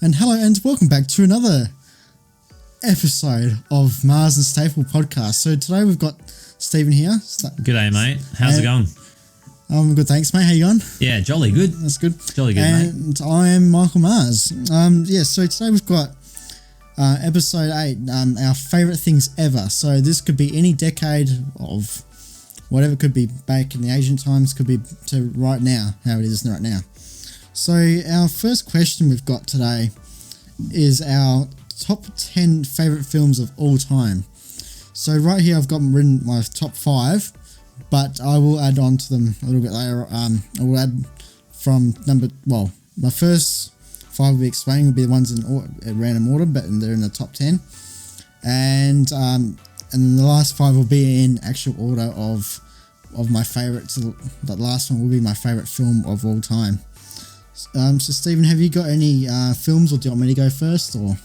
And hello and welcome back to another episode of Maas&StaplePodcast. So today we've got Stephen here. G'day, mate. How's it going? Good, thanks, mate. How you going? Yeah, jolly good. That's good. Jolly good, mate. And I am Michael Maas. So today we've got episode 8, our favourite things ever. So this could be any decade of whatever, could be back in the ancient times, could be to right now, how it is right now. So our first question we've got today is our top 10 favourite films of all time. So right here I've got written my top 5, but I will add on to them a little bit later. I will add from my first 5 will be explained, will be the ones in random order, but they're in the top 10. And then the last 5 will be in actual order of my favourites. The last one will be my favourite film of all time. So Stephen, have you got any films, or do you want me to go first? Or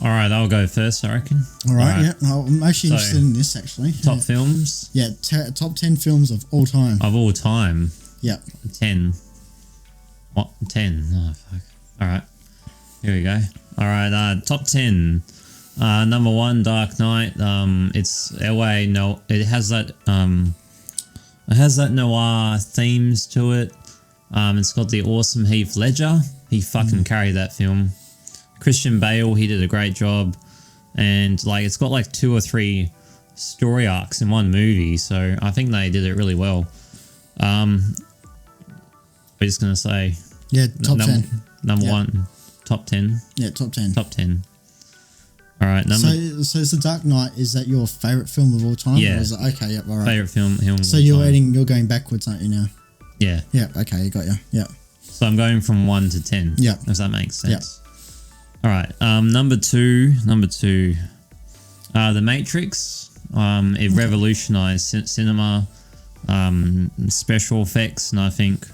Alright, I'll go first, I reckon. Alright, yeah. I'm actually interested in this, actually. Top films? Yeah, top 10 films of all time. Of all time? Yeah. 10. What? 10? Oh, fuck. Alright. Here we go. Alright, top 10. Number 1, Dark Knight. It's LA. No, it has that noir themes to it. It's got the awesome Heath Ledger. He fucking carried that film. Christian Bale, he did a great job. And it's got 2 or 3 story arcs in one movie. So I think they did it really well. I'm just going to say. Yeah, top 10. Number 1, top 10. Yeah, top 10. Top 10. All right. So is The Dark Knight, is that your favourite film of all time? Yeah. Or is it, okay, yep, all right. Favourite film So you're going backwards, aren't you now? Yeah. Yeah, okay, got you. Yeah. So I'm going from 1 to 10. Yeah. If that makes sense. Yeah. All right. Number two. The Matrix. It revolutionized cinema, special effects, and I think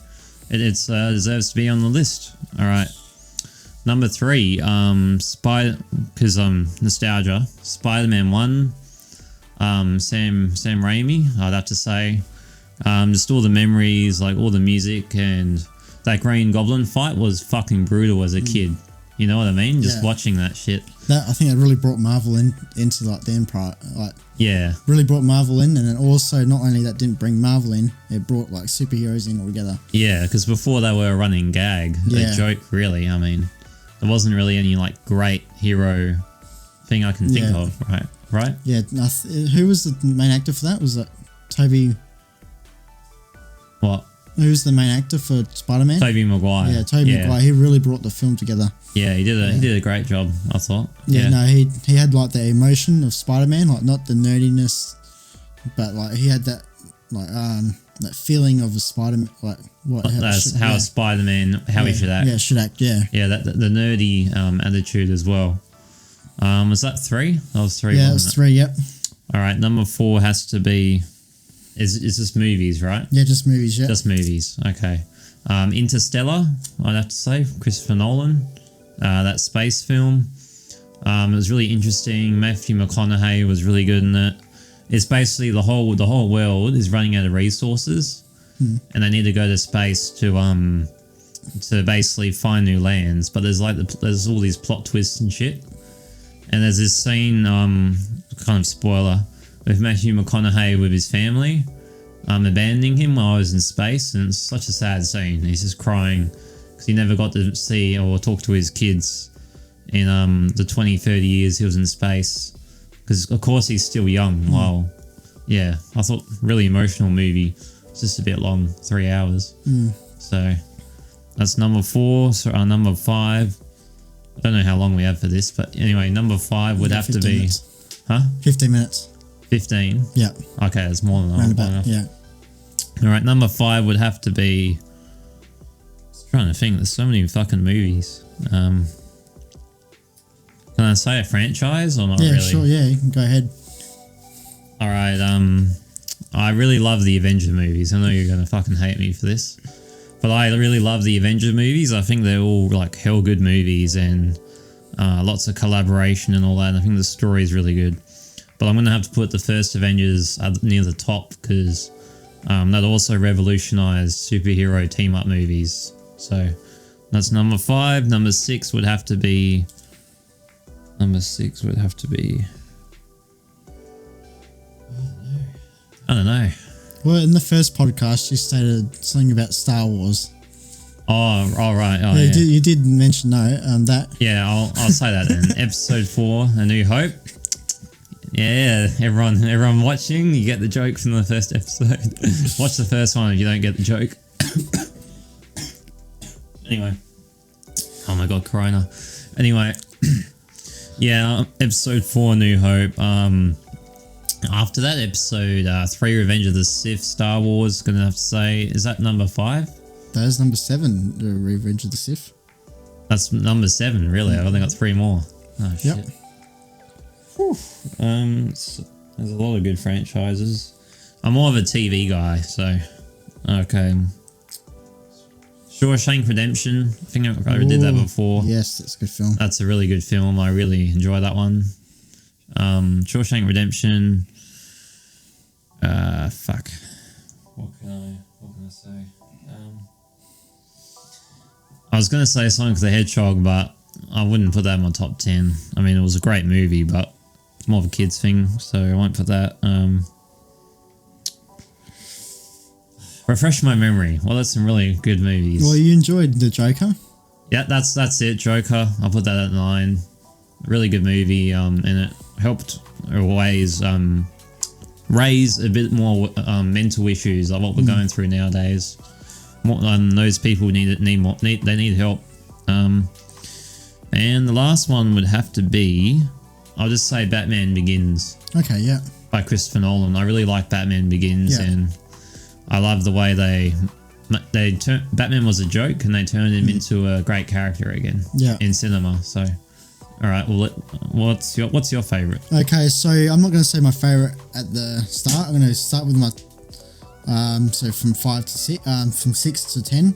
it deserves to be on the list. All right. Number 3. Because nostalgia. Spider-Man 1. Sam Raimi, I'd have to say. Just all the memories, all the music, and that Green Goblin fight was fucking brutal as a kid. You know what I mean? Just watching that shit. I think it really brought Marvel into the Empire. Yeah. Really brought Marvel in, and then also not only that didn't bring Marvel in, it brought superheroes in altogether. Yeah, because before they were a running gag, a joke really. I mean, there wasn't really any great hero thing I can think of, right? Yeah. Who was the main actor for that? Was it Toby? What? Who's the main actor for Spider-Man? Tobey Maguire. Yeah, Tobey Maguire. He really brought the film together. Yeah, he did a great job, I thought. Yeah, no, he had the emotion of Spider-Man, not the nerdiness, but he had that that feeling of a Spider-Man, Spider-Man, how he should act. Yeah, should act. Yeah. Yeah, the nerdy attitude as well. Was that 3? That was 3. Yeah, it was 3. Yep. All right, number 4 has to be. Is this movies, right? Yeah, just movies, yeah. Just movies, okay. Interstellar, I'd have to say, Christopher Nolan. That space film. It was really interesting. Matthew McConaughey was really good in it. It's basically the whole world is running out of resources, and they need to go to space to basically find new lands. But there's there's all these plot twists and shit. And there's this scene, kind of spoiler, with Matthew McConaughey with his family, abandoning him while I was in space, and it's such a sad scene. He's just crying because he never got to see or talk to his kids in the 20-30 years he was in space, because of course he's still young. Well, yeah, I thought really emotional movie. It's just a bit long, 3 hours. So that's number 4. So number 5, I don't know how long we have for this, but anyway, number 5 would have to be minutes. 15 minutes. 15? Yeah. Okay, that's more than enough. Yeah. All right, number 5 would have to be. I'm trying to think. There's so many fucking movies. Can I say a franchise or not really? Yeah, sure. Yeah, you can go ahead. All right. I really love the Avenger movies. I know you're gonna fucking hate me for this, but I really love the Avenger movies. I think they're all hell good movies, and lots of collaboration and all that. And I think the story is really good. But I'm going to have to put the first Avengers near the top, because that also revolutionized superhero team-up movies. So That's number 5. Number 6 would have to be. I don't know. Well, in the first podcast, you stated something about Star Wars. Oh, all right. Oh, yeah. You did mention that. Yeah, I'll say that then. Episode 4, A New Hope. Yeah, everyone watching, you get the joke from the first episode. Watch the first one if you don't get the joke. Anyway. Oh my god, Corona. Anyway. Yeah, episode 4, New Hope. After that, episode 3, Revenge of the Sith, Star Wars, gonna have to say, is that number 5? That is number 7, The Revenge of the Sith. That's number 7, really. I've only got 3 more. Oh, shit. Yep. There's a lot of good franchises. I'm more of a TV guy, so okay. Shawshank Redemption. I think I did that before. Yes, that's a good film. That's a really good film. I really enjoy that one. Shawshank Redemption. Fuck. What can I say? I was gonna say Sonic the Hedgehog, but I wouldn't put that in my top 10. I mean, it was a great movie, but it's more of a kids thing, so I won't put that. Refresh my memory. Well, that's some really good movies. Well, you enjoyed The Joker? Yeah, that's it. Joker. I'll put that at 9. Really good movie. And it helped always raise a bit more mental issues like what we're going through nowadays. More, those people need help. And the last one would have to be, I'll just say Batman Begins. Okay, yeah. By Christopher Nolan. I really like Batman Begins, and I love the way Batman was a joke and they turned him into a great character again. Yeah. In cinema. So, all right. Well, what's your favorite? Okay, so I'm not going to say my favorite at the start. I'm going to start with my so from 5 to 6, from 6 to 10.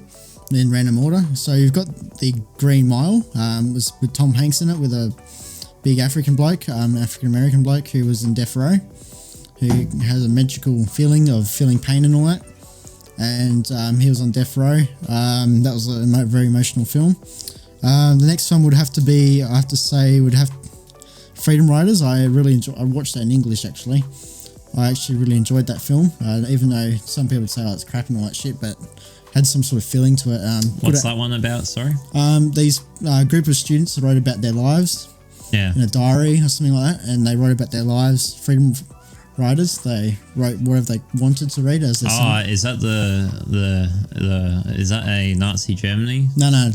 In random order. So you've got the Green Mile, was with Tom Hanks in it, with a big African American bloke who was in death row, who has a magical feeling of feeling pain and all that. And he was on death row. That was a very emotional film. The next one would have to be, I have to say, Freedom Riders. I really enjoy. I watched that in English actually. I actually really enjoyed that film, even though some people would say it's crap and all that shit, but had some sort of feeling to it. What's that one about? Sorry. These group of students wrote about their lives. Yeah. In a diary or something like that, and they wrote about their lives. Freedom Riders. They wrote whatever they wanted to read as their son. Is that is that a Nazi Germany? No. I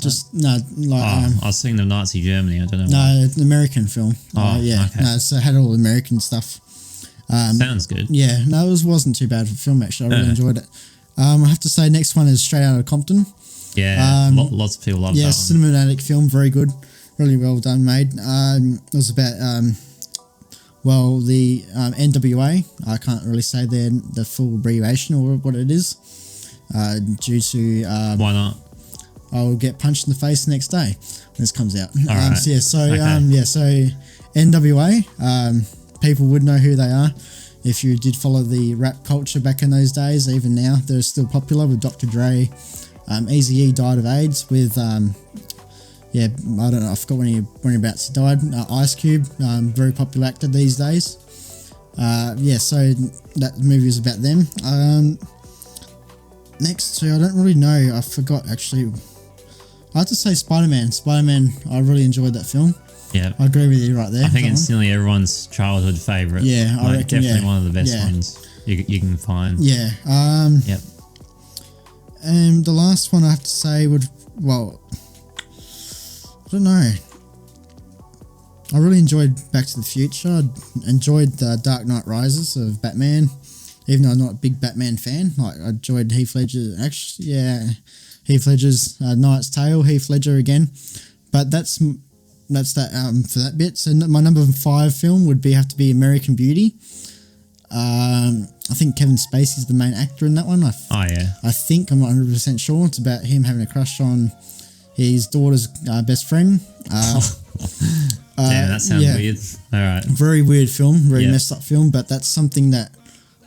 was thinking of Nazi Germany. I don't know. No, it's an American film. Yeah. Okay. No, so it had all the American stuff. Sounds good. Yeah. No, it wasn't too bad for a film actually. I really enjoyed it. I have to say, next one is Straight Outta Compton. Yeah, lots of people love that one. Yeah, cinematic film, very good, really well done, made. It was about, the NWA. I can't really say the full abbreviation or what it is, due to... Why not? I'll get punched in the face the next day when this comes out. Right. So NWA, people would know who they are. If you did follow the rap culture back in those days, even now, they're still popular with Dr. Dre. Eazy-E died of AIDS with, I don't know, I forgot when he died. Ice Cube, very popular actor these days. So that movie is about them. Next, I don't really know. I forgot, actually. I have to say Spider-Man. Spider-Man, I really enjoyed that film. Yeah, I agree with you right there. I think it's nearly everyone's childhood favourite. Yeah, I reckon, definitely one of the best ones you can find. Yeah. Yep. And the last one I have to say I don't know. I really enjoyed Back to the Future. I enjoyed the Dark Knight Rises of Batman, even though I'm not a big Batman fan. I enjoyed Heath Ledger. Actually, yeah, Heath Ledger's Knight's Tale. Heath Ledger again, but that's that for that bit. So my number 5 film would have to be American Beauty. I think Kevin Spacey's the main actor in that one. I think, I'm not 100% sure. It's about him having a crush on his daughter's best friend. Damn, that sounds weird. All right. Very weird film, very messed up film, but that's something that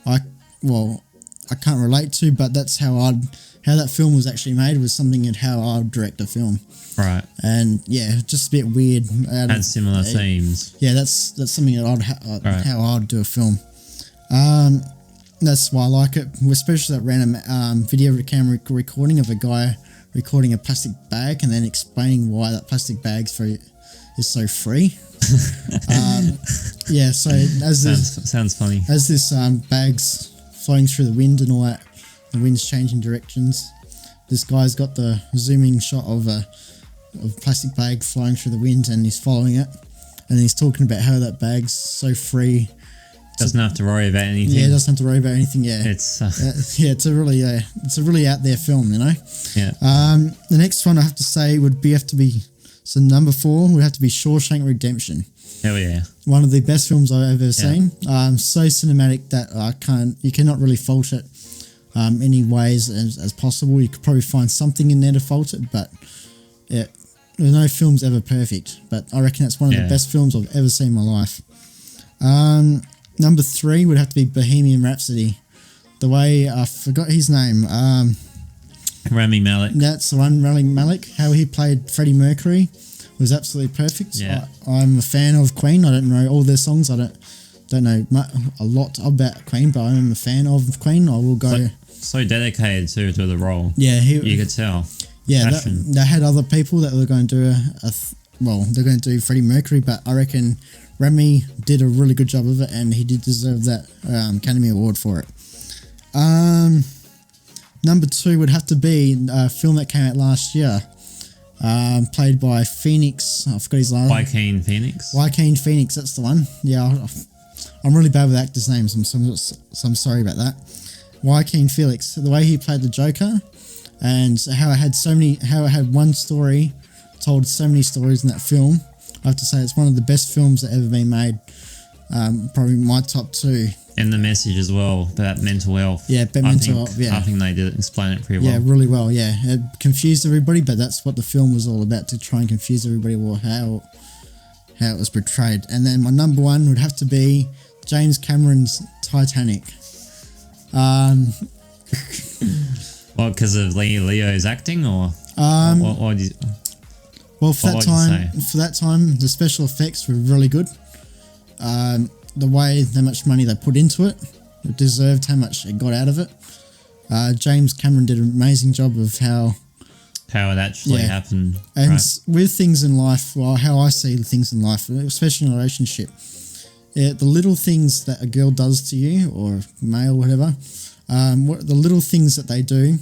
I can't relate to, but that's how I'd how that film was actually made was something in how I would direct a film. Right. And yeah, just a bit weird. Had similar themes. Yeah, that's something that Right. how I'd do a film. That's why I like it, especially that random video camera recording of a guy recording a plastic bag and then explaining why that plastic bag is so free. Yeah, so sounds funny. As this bag's flowing through the wind and all that, the wind's changing directions. This guy's got the zooming shot of a plastic bag flying through the wind, and he's following it, and he's talking about how that bag's so free. Doesn't have to worry about anything. Yeah, doesn't have to worry about anything. Yeah, it's it's a really out there film, you know. Yeah. The next one I have to say have to be so number 4 would have to be Shawshank Redemption. Hell yeah. One of the best films I've ever seen. So cinematic that you cannot really fault it any ways as possible. You could probably find something in there to fault it, but yeah, there's no film's ever perfect. But I reckon it's one of the best films I've ever seen in my life. Number 3 would have to be Bohemian Rhapsody. The way I forgot his name. Rami Malek. That's the one, Rami Malek. How he played Freddie Mercury was absolutely perfect. Yeah. I'm a fan of Queen. I don't know all their songs. I don't know a lot about Queen, but I'm a fan of Queen. I will go. So dedicated to the role. Yeah, you could tell. Yeah, they had other people that were going to do they're going to do Freddie Mercury, but I reckon Rami did a really good job of it, and he did deserve that Academy Award for it. Number 2 would have to be a film that came out last year, played by Phoenix. I forgot his last name. Joaquin Phoenix, that's the one. Yeah, I'm really bad with actors' names, so I'm sorry about that. Joaquin Phoenix, the way he played the Joker, and how it had one story, told so many stories in that film. I have to say it's one of the best films that ever been made. Probably my top 2. And the message as well about mental health. Yeah, mental health. Yeah, I think they did explain it pretty well. Yeah, really well. Yeah, it confused everybody, but that's what the film was all about, to try and confuse everybody with how it was portrayed. And then my number 1 would have to be James Cameron's Titanic. Well, because of Leo's acting, or well, for that time, the special effects were really good. The way how much money they put into it deserved how much it got out of it. James Cameron did an amazing job of how it actually happened. And right? with things in life, well, how I see the things in life, especially in a relationship, the little things that a girl does to you, or male, whatever, the little things that they do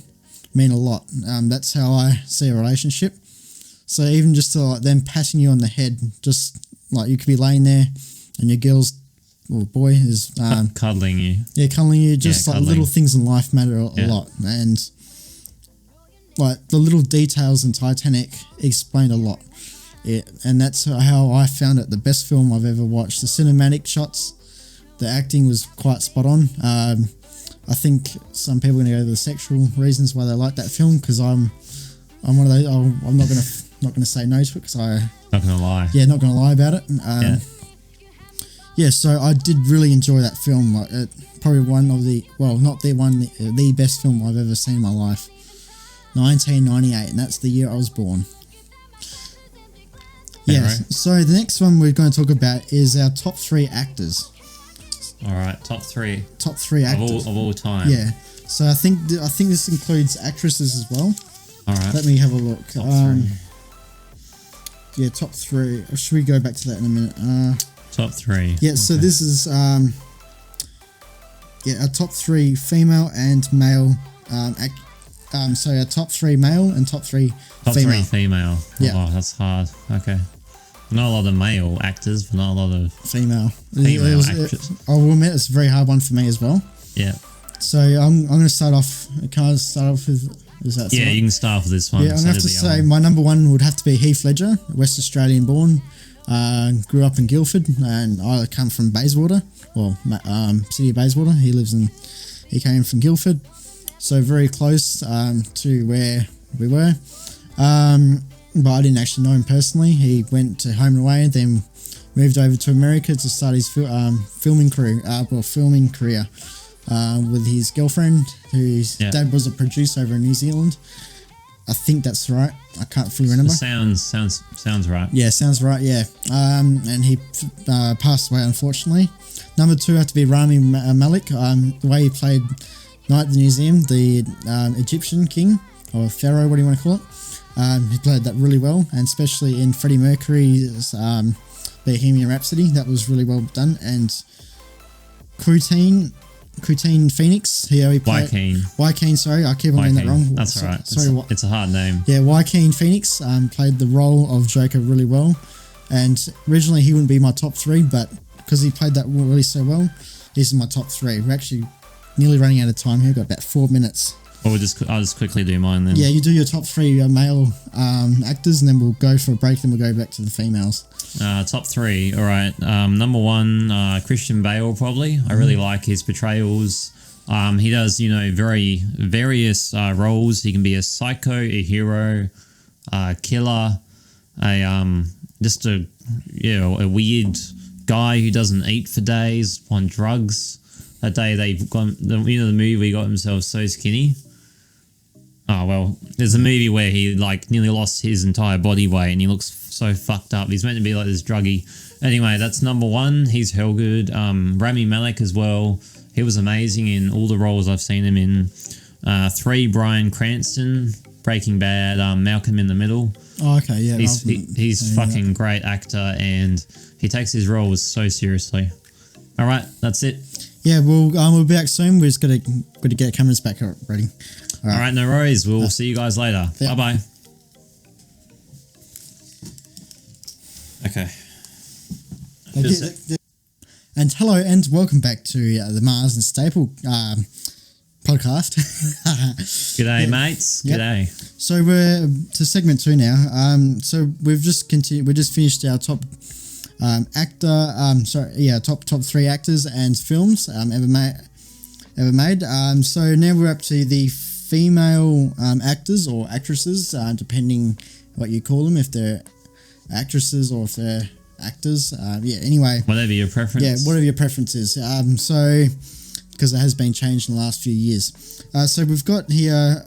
mean a lot. That's how I see a relationship. So even just to them patting you on the head, just like you could be laying there and your girl's or boy is cuddling you. Yeah, cuddling you. Just like cuddling. Little things in life matter a lot, and like the little details in Titanic explain a lot. And that's how I found it the best film I've ever watched. The cinematic shots, the acting was quite spot on. I think some people are going to go to the sexual reasons why they like that film, because I'm one of those. I'm not gonna say no to it, because not gonna lie. Yeah, not gonna lie about it. Yeah, so I did really enjoy that film. Probably one of the the best film I've ever seen in my life. 1998, and that's the year I was born. Yeah. Right. So the next one we're going to talk about is our top 3 actors. All right, top 3. Top 3 actors of all time. Yeah. So I think this includes actresses as well. All right. Let me have a look. Yeah, top 3. Or should we go back to that in a minute? Top 3. Yeah. Okay. So this is our top 3 female and male. So our top 3 male and top 3 top female. 3 female. Yeah. Oh, that's hard. Okay. Not a lot of male actors, but not a lot of female actors. I will admit it's a very hard one for me as well. Yeah. So I'm going to start off. Can I start off with? Is that yeah, you can start off with this one. Yeah, I'm going to have to say my number 1 would have to be Heath Ledger, West Australian born. Grew up in Guildford, and I come from Bayswater, city of Bayswater. He came from Guildford, so very close to where we were. But I didn't actually know him personally. He went to home and away, then moved over to America to start his filming career. with his girlfriend, whose dad was a producer over in New Zealand. I think that's right. I can't fully remember. Sounds right. Yeah, sounds right. Yeah, and he passed away, unfortunately. Number 2 had to be Rami Malek. The way he played Knight at the Museum, the Egyptian king or pharaoh, what do you want to call it? He played that really well, and especially in Freddie Mercury's Bohemian Rhapsody, that was really well done. And Joaquin Phoenix. He played Joaquin. Sorry, I keep on getting that wrong. That's all right. Sorry, it's a hard name. Yeah, Joaquin Phoenix played the role of Joker really well, and originally he wouldn't be my top 3, but because he played that really so well, he's in my top 3. We're actually nearly running out of time here. We've got about 4 minutes. Or I'll just quickly do mine then. Yeah, you do your top 3 male actors, and then we'll go for a break. Then we'll go back to the females. Top 3. All right. Number 1, Christian Bale. Probably. I really like his portrayals. He does, very various roles. He can be a psycho, a hero, a killer, just a weird guy who doesn't eat for days on drugs. That day the movie got himself so skinny. Oh, well, there's a movie where he nearly lost his entire body weight and he looks so fucked up. He's meant to be like this druggie. Anyway, that's number 1. He's hell good. Rami Malek as well. He was amazing in all the roles I've seen him in. 3, Bryan Cranston, Breaking Bad, Malcolm in the Middle. Oh, okay, yeah. He's fucking great actor, and he takes his roles so seriously. All right, that's it. Yeah, we'll be back soon. We're just got to get cameras back ready. All right, no worries. We'll see you guys later. Yeah. Bye-bye. Okay. And hello and welcome back to the Maas&Staple podcast. G'day, mates. Yep. G'day. So we're to segment 2 now. So we've just continued. We just finished our top top 3 actors and films ever made. So now we're up to the female actors or actresses, depending what you call them, if they're actresses or if they're actors. Anyway. Whatever your preference. Yeah, whatever your preference is. So, because it has been changed in the last few years. So we've got here,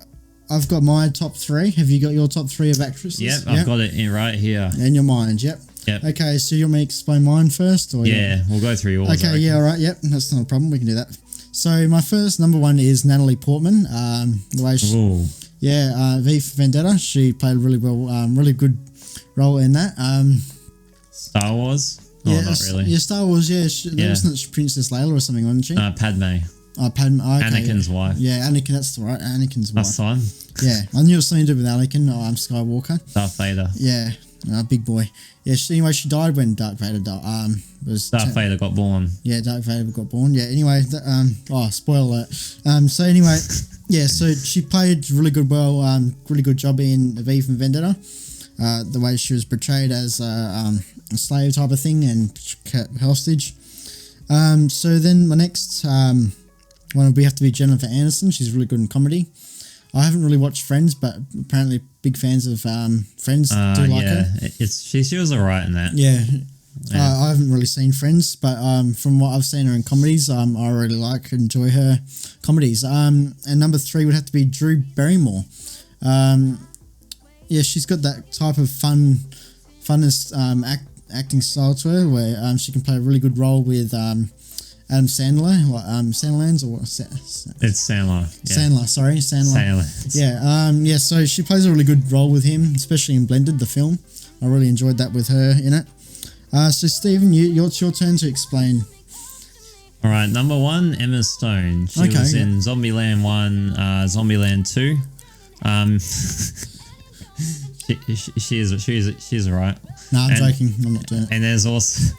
I've got my top 3. Have you got your top 3 of actresses? Yep, I've got it right here. In your mind, yep. Yep. Okay, so you want me to explain mine first? Or yeah, we'll go through yours. Okay, yeah, all right, yep, that's not a problem. We can do that. So my first number 1 is Natalie Portman. The way she, V for Vendetta. She played really well, really good role in that. Star Wars? Oh, not really. Yeah, Star Wars. Yeah, wasn't Princess Leia or something, wasn't she? Padme. Padme. Okay, Anakin's wife. Yeah, Anakin. That's right. Anakin's wife. That's the one. Yeah, I knew it was something to do with Anakin. I'm Skywalker. Darth Vader. Yeah, big boy. Yeah. Anyway, she died when Darth Vader died. Darth Vader got born. Yeah, Darth Vader got born. Yeah. Anyway, spoiler alert. So anyway, yeah. So she played really good job in V for Vendetta. The way she was portrayed as a slave type of thing and kept hostage. So then my next one would have to be Jennifer Aniston. She's really good in comedy. I haven't really watched Friends, but apparently big fans of Friends do like her. She was alright in that. Yeah. I haven't really seen Friends, but from what I've seen her in comedies, I really enjoy her comedies. And number 3 would have to be Drew Barrymore. Yeah, she's got that type of funnest acting style to her, where she can play a really good role with Adam Sandler, Sandler's or it's Sandler. Yeah. Sandler. Yeah, so she plays a really good role with him, especially in Blended, the film. I really enjoyed that with her in it. So Stephen, it's your turn to explain. All right, number 1, Emma Stone. She was in Zombieland 1, Zombieland 2. She's alright. No, I'm joking. I'm not doing it. And there's also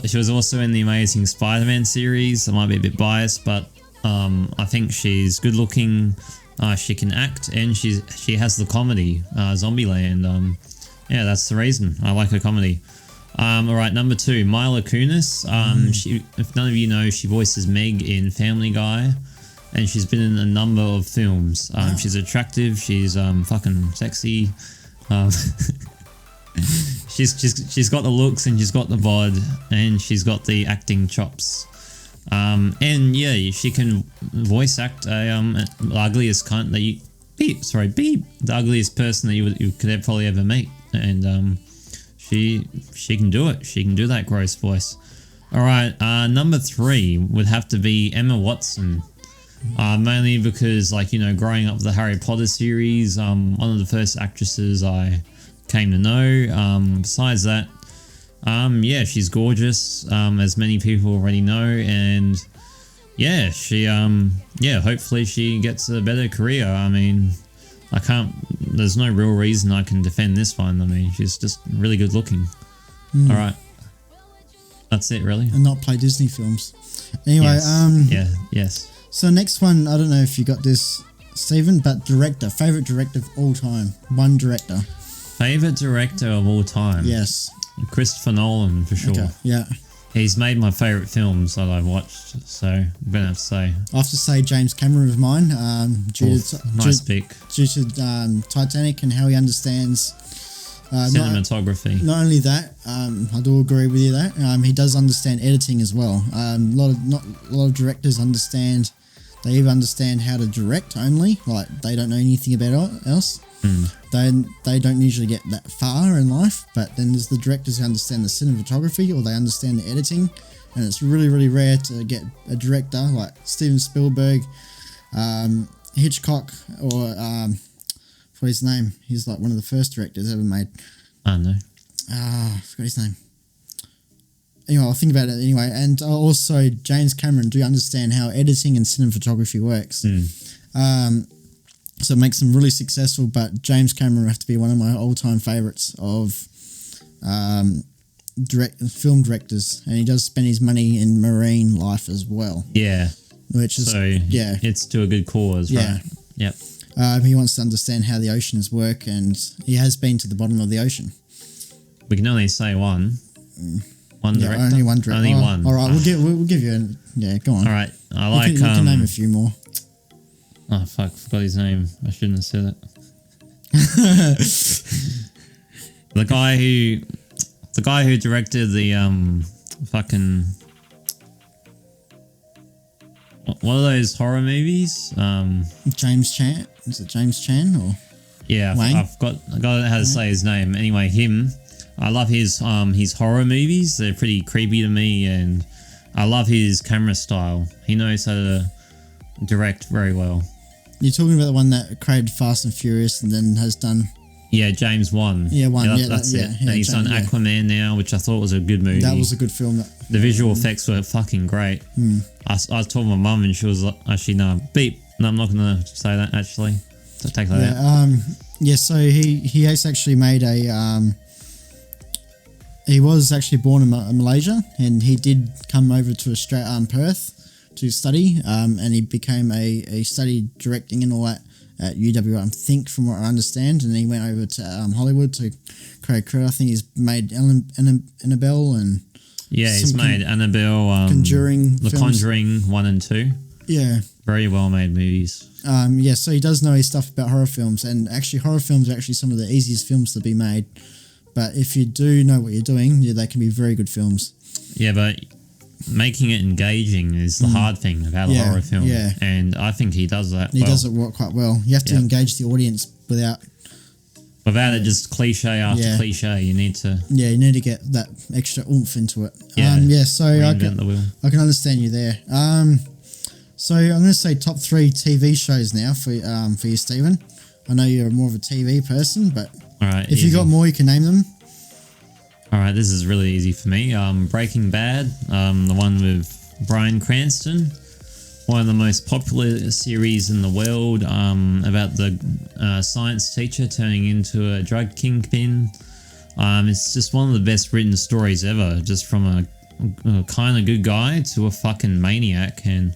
she was also in the Amazing Spider-Man series. I might be a bit biased, but I think she's good looking. She can act, and she has the comedy. Zombieland. Yeah, that's the reason I like her comedy. All right, number 2, Mila Kunis. If none of you know, she voices Meg in Family Guy. And she's been in a number of films. Wow. She's attractive. She's fucking sexy. She's got the looks and she's got the bod and she's got the acting chops. And yeah, she can voice act the ugliest cunt that you be the ugliest person that you could probably ever meet, and she can do it. She can do that gross voice. All right, number 3 would have to be Emma Watson. Mainly because, like, you know, growing up with the Harry Potter series, one of the first actresses I came to know. Besides that, yeah, she's gorgeous, as many people already know, and yeah, she, yeah, hopefully she gets a better career. I mean, there's no real reason I can defend this one. I mean, she's just really good looking. All right. That's it, really. And not play Disney films. Anyway, yes. Yes. So next one, I don't know if you got this, Stephen, but director. Favorite director of all time. One director. Favorite director of all time? Yes. Christopher Nolan, for sure. Okay, yeah. He's made my favourite films that I've watched, so I'm going to have to say. I have to say James Cameron was mine. Nice pick. Due to Titanic and how he understands cinematography. Not only that, I do agree with you that he does understand editing as well. A lot of directors understand. They even understand how to direct only. Like, they don't know anything about else. They don't usually get that far in life, but then there's the directors who understand the cinematography, or they understand the editing, and it's really, really rare to get a director like Steven Spielberg, Hitchcock, or for his name, he's like one of the first directors ever made. I know. I forgot his name. Anyway, I'll think about it anyway. And also James Cameron do understand how editing and cinematography works. So it makes them really successful, but James Cameron would have to be one of my all-time favourites of film directors, and he does spend his money in marine life as well. Yeah. Which is, yeah. It's to a good cause, right? Yeah. Yep. He wants to understand how the oceans work, and he has been to the bottom of the ocean. We can only say one. One director? Only one director. Only one. All right, we'll give you go on. All right. I like... You can name a few more. Oh, fuck. Forgot his name. I shouldn't have said it. The guy who directed the fucking... What are those horror movies? James Chan? Is it James Chan or? Yeah, I forgot how to say his name. Anyway, him. I love his horror movies. They're pretty creepy to me, and I love his camera style. He knows how to direct very well. You're talking about the one that created Fast and Furious and then has done... Yeah, James 1. Yeah, 1. Yeah, that's it. And he's done Aquaman now, which I thought was a good movie. That was a good film. The visual effects were fucking great. I told my mum, and she was like, actually, no, beep. No, I'm not going to say that, actually. So take that out. Yeah, so he has actually made a... he was actually born in Malaysia, and he did come over to Australia, Perth, to study, and he became a study directing and all that at UW, I think, from what I understand, and he went over to Hollywood to create a career. I think he's made Annabelle and... Yeah, he's made Annabelle, Conjuring The films. Conjuring 1 and 2. Yeah. Very well made movies. Yeah, so he does know his stuff about horror films, and actually horror films are actually some of the easiest films to be made. But if you do know what you're doing, they can be very good films. Yeah, but making it engaging is the hard thing about a horror film. Yeah. And I think he does that He does it quite well. You have to engage the audience without it just cliche after cliche. You need to... Yeah, you need to get that extra oomph into it. Yeah, so I can understand you there. So I'm going to say top 3 TV shows now for you, Stephen. I know you're more of a TV person, but all right, if you got more, you can name them. All right, this is really easy for me. Breaking Bad, the one with Bryan Cranston, one of the most popular series in the world, about the science teacher turning into a drug kingpin. It's just one of the best written stories ever, just from a kind of good guy to a fucking maniac, and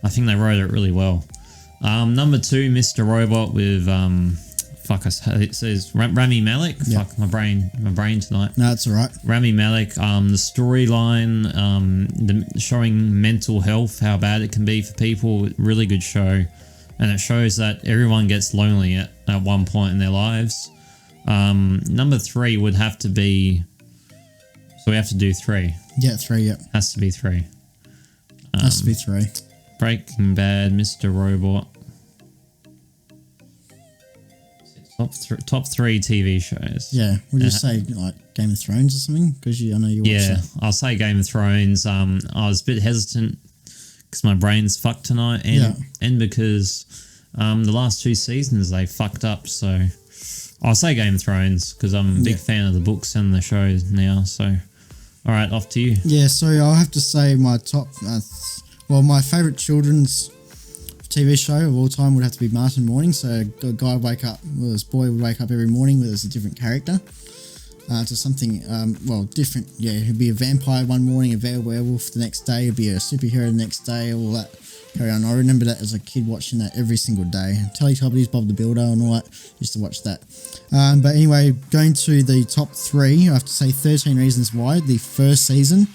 I think they wrote it really well. Number 2, Mr. Robot with it says Rami Malek. Yep. Fuck my brain tonight. No, that's all right. Rami Malek. The storyline, showing mental health, how bad it can be for people. Really good show, and it shows that everyone gets lonely at one point in their lives. Number 3 would have to be. So we have to do 3. Yeah, 3. Yep. Has to be 3. Has to be 3. Breaking Bad, Mr. Robot. Top 3 TV shows. Yeah, would you say like Game of Thrones or something? Because I know you watch that. I'll say Game of Thrones. I was a bit hesitant because my brain's fucked tonight, and because the last 2 seasons they fucked up. So I'll say Game of Thrones because I'm a big fan of the books and the shows now. So, all right, off to you. Yeah, so I'll have to say my top. My favourite children's TV show of all time would have to be Martin Morning. So a guy this boy would wake up every morning with a different character to something, different. Yeah, he'd be a vampire one morning, a werewolf the next day, he'd be a superhero the next day, all that carry on. I remember that as a kid watching that every single day. Teletubbies, Bob the Builder and all that, used to watch that. But anyway, going to the top 3, I have to say 13 Reasons Why, the first season.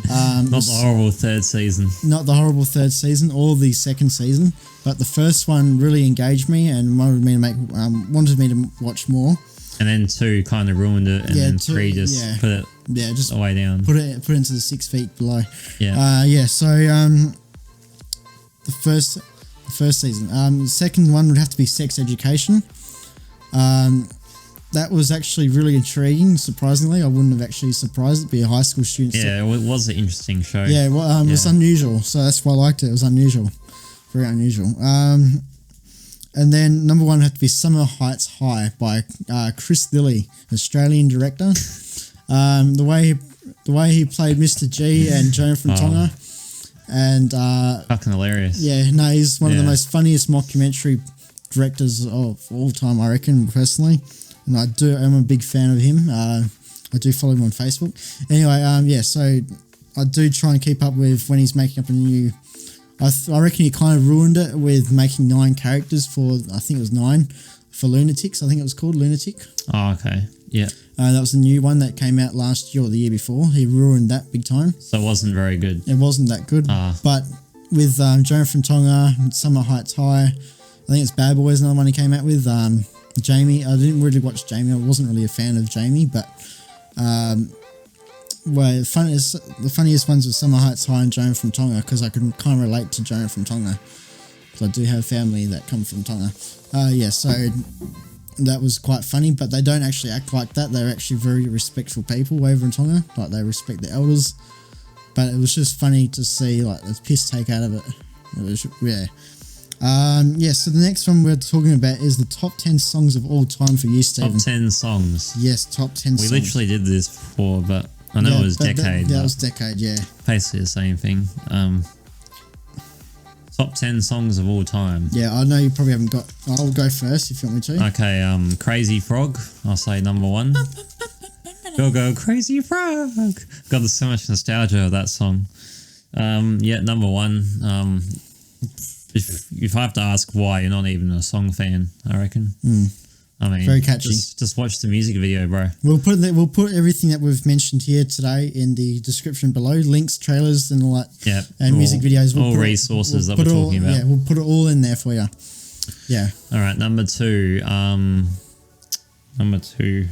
Not the horrible third season. Not the horrible third season or the second season, but the first one really engaged me and wanted me to watch more. And then 2 kind of ruined it, and then 3 just put it just way down. Put it into the 6 feet below. Yeah. So the first season. The second one would have to be Sex Education. That was actually really intriguing. Surprisingly, I wouldn't have actually surprised it. Be a high school student. Yeah, it was an interesting show. Yeah, it was unusual, so that's why I liked it. It was unusual, very unusual. And then number 1 had to be Summer Heights High by Chris Lilly, Australian director. The way he played Mr. G and Jonah from Tonga, and fucking hilarious. Yeah, no, he's one of the most funniest mockumentary directors of all time, I reckon, personally. And I'm a big fan of him. I do follow him on Facebook. Anyway, so I do try and keep up with when he's making up a new. I reckon he kind of ruined it with making 9 characters for, I think it was 9, for Lunatics. I think it was called Lunatic. Oh, okay. Yeah. That was a new one that came out last year or the year before. He ruined that big time. So it wasn't very good. It wasn't that good. But with Jonah from Tonga, Summer Heights High, I think it's Bad Boys, another one he came out with. Jamie, I didn't really watch Jamie. I wasn't really a fan of Jamie, but the funniest ones were Summer Heights High and Jonah from Tonga, because I can kind of relate to Jonah from Tonga, because I do have family that come from Tonga. So that was quite funny, but they don't actually act like that. They're actually very respectful people over in Tonga, like they respect the elders. But it was just funny to see like the piss take out of it. It was so the next one we're talking about is the top 10 songs of all time for you, Stephen. Top 10 songs. Yes, top 10 songs. We literally did this before, but I know it was decade. That was decade, yeah. Basically the same thing. Top 10 songs of all time. Yeah, I know you probably haven't got. I'll go first if you want me to. Okay, Crazy Frog. I'll say number 1. Go Crazy Frog. God, there's so much nostalgia of that song. Number 1. If I have to ask why, you're not even a song fan, I reckon. I mean, very catchy. Just watch the music video, bro. We'll put everything that we've mentioned here today in the description below. Links, trailers, and all that. Yeah. And music videos. All resources that we're talking about. Yeah, we'll put it all in there for you. Yeah. All right, number 2. Number 2.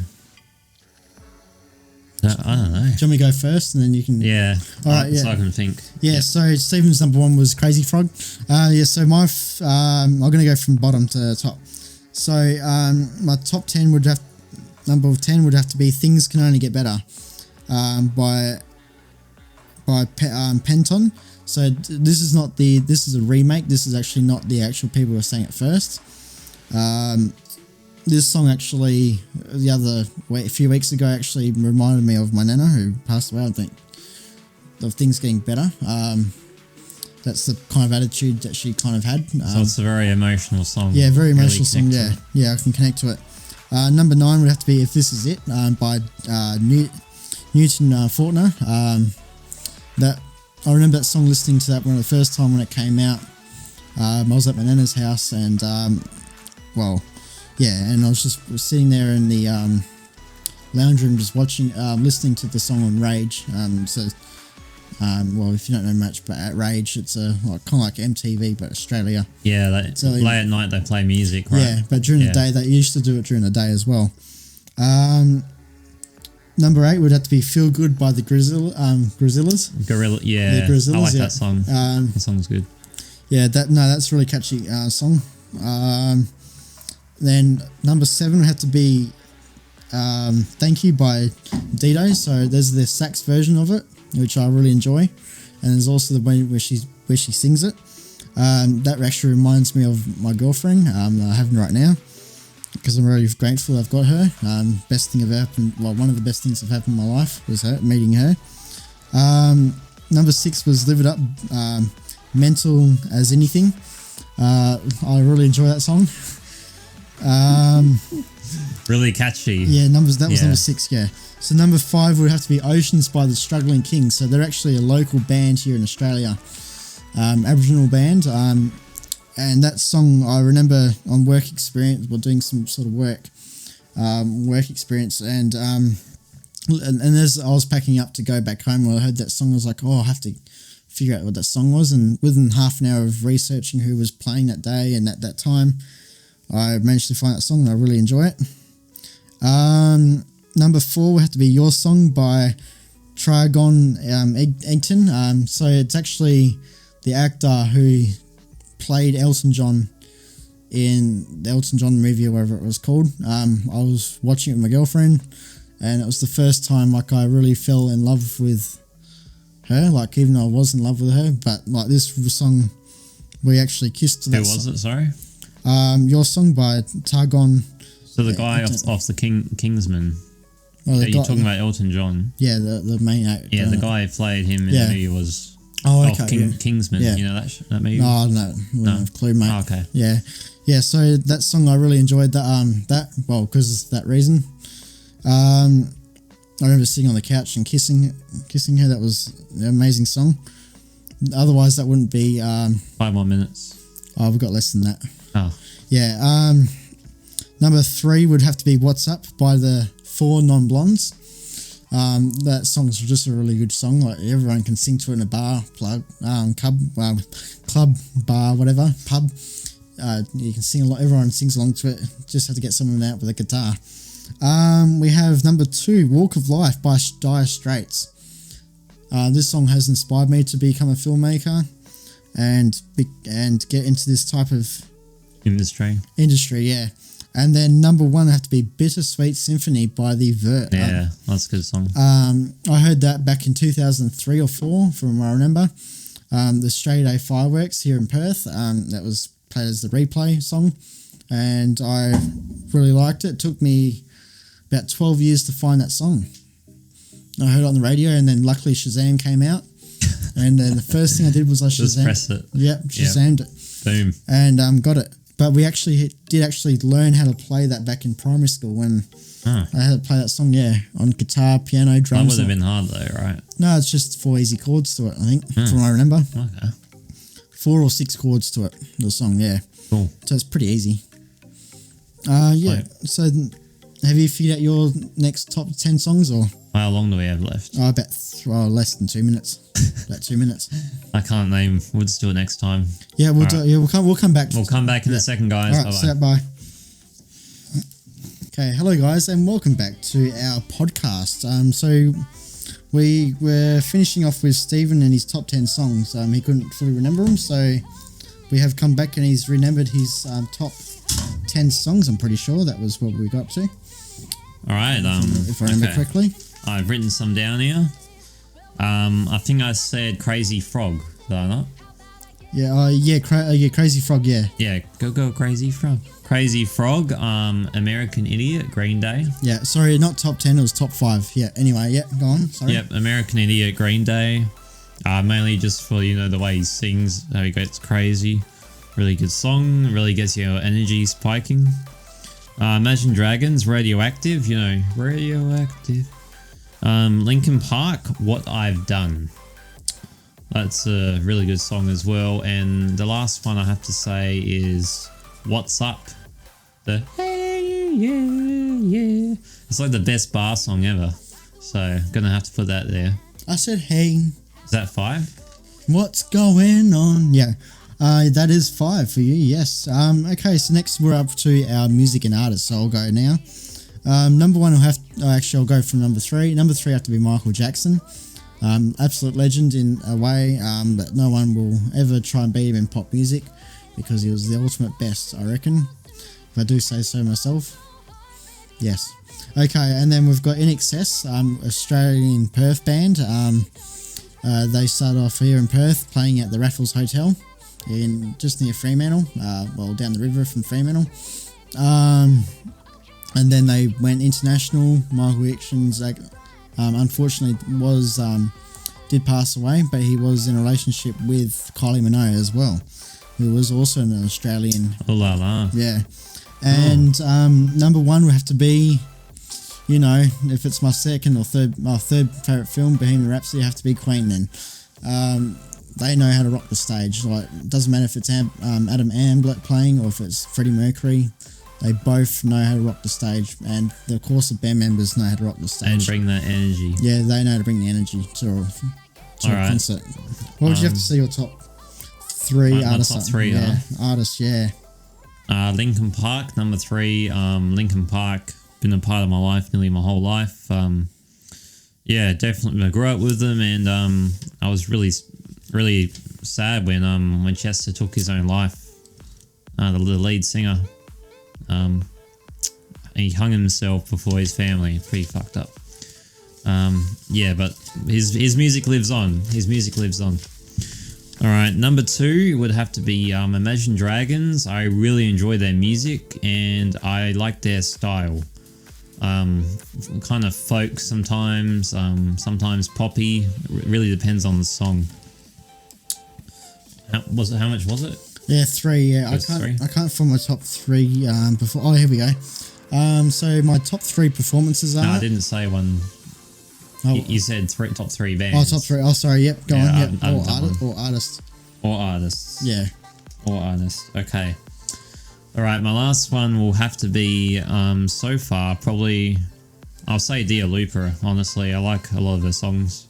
I don't know. Do you want me to go first, and then you can? Yeah. All right. So I can think. Yeah. So Stephen's number 1 was Crazy Frog. So my I'm going to go from bottom to top. So my top 10 would have number 10 would have to be "Things Can Only Get Better" by Penton. So this is a remake. This is actually not the actual people who were saying it first. This song actually, a few weeks ago, actually reminded me of my nana who passed away, I think, of things getting better. That's the kind of attitude that she kind of had. So it's a very emotional song. Yeah, very emotional song, yeah. Yeah, I can connect to it. Number 9 would have to be "If This Is It" by Newton Faulkner. That I remember that song, listening to that one the first time when it came out. I was at my nana's house and, and I was just sitting there in the lounge room just watching, listening to the song on Rage. If you don't know much about Rage, it's kind of like MTV but Australia. Yeah, late at night they play music, right? Yeah, but during the day, they used to do it during the day as well. Number 8 would have to be Feel Good by the Grizzlies. Gorilla, yeah. The Grizzlies, I like yeah. that song. The song's good. Yeah, that's a really catchy song. Then number 7 would have to be Thank You by Dido. So there's the sax version of it, which I really enjoy. And there's also the way where she sings it. That actually reminds me of my girlfriend that I have right now, because I'm really grateful I've got her. Best thing ever happened. Well, one of the best things that happened in my life was meeting her. Number 6 was Live It Up, Mental as Anything. I really enjoy that song. Really catchy. Yeah, that was number 6. Yeah. So number 5 would have to be Oceans by the Struggling Kings. So they're actually a local band here in Australia, Aboriginal band. And that song I remember on work experience, while doing some sort of work experience, and as I was packing up to go back home, I heard that song. I was like, I have to figure out what that song was. And within half an hour of researching who was playing that day and at that time, I managed to find that song and I really enjoy it. Number 4 would have to be Your Song by Trigon Egton. So it's actually the actor who played Elton John in the Elton John movie or whatever it was called. I was watching it with my girlfriend, and it was the first time I really fell in love with her. Even though I was in love with her, but this song, we actually kissed. Who was it? Sorry. Your Song by Targon. So the guy off the Kingsman. You're talking about Elton John. Yeah, the main actor. Yeah, the guy who played him in the movie was. Kingsman. Yeah. You know that movie? No, wouldn't have clue, mate. Oh, okay. Yeah. So that song I really enjoyed because of that reason. I remember sitting on the couch and kissing her. That was an amazing song. Otherwise, that wouldn't be. 5 more minutes. Oh, we've got less than that. Oh. Yeah. Number 3 would have to be What's Up by the 4 Non-Blondes. That song's just a really good song. Everyone can sing to it in a bar, club, bar, whatever, pub. You can sing a lot. Everyone sings along to it. Just have to get someone out with a guitar. We have number 2, Walk of Life by Dire Straits. This song has inspired me to become a filmmaker and get into this type of industry. Yeah. And then number 1 would have to be Bittersweet Symphony by The Vert. Yeah, that's a good song. I heard that back in 2003 or 4, from what I remember. The Australia Day fireworks here in Perth. That was played as the replay song, and I really liked it. It took me about 12 years to find that song. I heard it on the radio, and then luckily Shazam came out, and then the first thing I did was I Shazam. Just press it. Yep, Shazammed it. Boom. And got it. But we did learn how to play that back in primary school when I had to play that song, on guitar, piano, drums. That would have been hard though, right? No, it's just 4 easy chords to it, I think, from what I remember. Okay. 4 or 6 chords to it, the song, Cool. So it's pretty easy. So have you figured out your next top 10 songs, or? How long do we have left? About less than 2 minutes. About 2 minutes. I can't name. We'll just do it next time. Yeah, we'll come back. We'll come back in a second, guys. All right, bye. Okay, hello guys, and welcome back to our podcast. So we were finishing off with Stephen and his top 10 songs. He couldn't fully remember them, so we have come back and he's remembered his top 10 songs. I'm pretty sure that was what we got to. All right. If I remember correctly. I've written some down here. I think I said Crazy Frog, did I not? Crazy Frog, yeah. Yeah, go Crazy Frog. Crazy Frog, American Idiot, Green Day. Yeah, sorry, not top 10, it was top 5. Yeah, anyway, go on, sorry. Yep, American Idiot, Green Day. Mainly just for, the way he sings, how he gets crazy. Really good song, really gets your energy spiking. Imagine Dragons, Radioactive, Radioactive. Linkin Park, What I've Done. That's a really good song as well. And the last one I have to say is What's Up? The hey, yeah. It's like the best bar song ever. So, gonna have to put that there. I said hey. Is that 5? What's going on? Yeah. That is 5 for you, yes. Okay, so next we're up to our music and artists, so I'll go now. Number one, I'll go from number three. Number three have to be Michael Jackson. Absolute legend in a way that no one will ever try and beat him in pop music, because he was the ultimate best, I reckon, if I do say so myself. Yes. Okay, and then we've got In Excess, Australian Perth band. They started off here in Perth, playing at the Raffles Hotel, just near Fremantle, down the river from Fremantle. And then they went international. Michael Jackson's unfortunately did pass away, but he was in a relationship with Kylie Minogue as well, who was also an Australian. Oh la la. Yeah. And number one would have to be, if it's my third favourite film, Bohemian Rhapsody, have to be Queen then. They know how to rock the stage. Like, it doesn't matter if it's Adam Ambler playing or if it's Freddie Mercury. They both know how to rock the stage, and the course of band members know how to rock the stage. And bring that energy. Yeah, they know how to bring the energy to a concert. What would you have to say your top three artists? My top three, artists, yeah. Linkin Park, number three. Linkin Park, been a part of my life nearly my whole life. Definitely I grew up with them, and I was really, really sad when Chester took his own life. The lead singer. He hung himself before his family. Pretty fucked up. But his music lives on. His music lives on. All right, number two would have to be Imagine Dragons. I really enjoy their music, and I like their style. Kind of folk sometimes, sometimes poppy. It really depends on the song. How much was it? Yeah, three. Yeah, I can't find my top three before. Oh, here we go. So my top three performances are. No, I didn't say one. Oh, you said top three bands. Oh, top three. Oh, sorry. Yep. Go on. Yep. Or artists. Yeah. Or artists. Okay. All right. My last one will have to be so far probably. I'll say Dua Lipa. Honestly, I like a lot of her songs.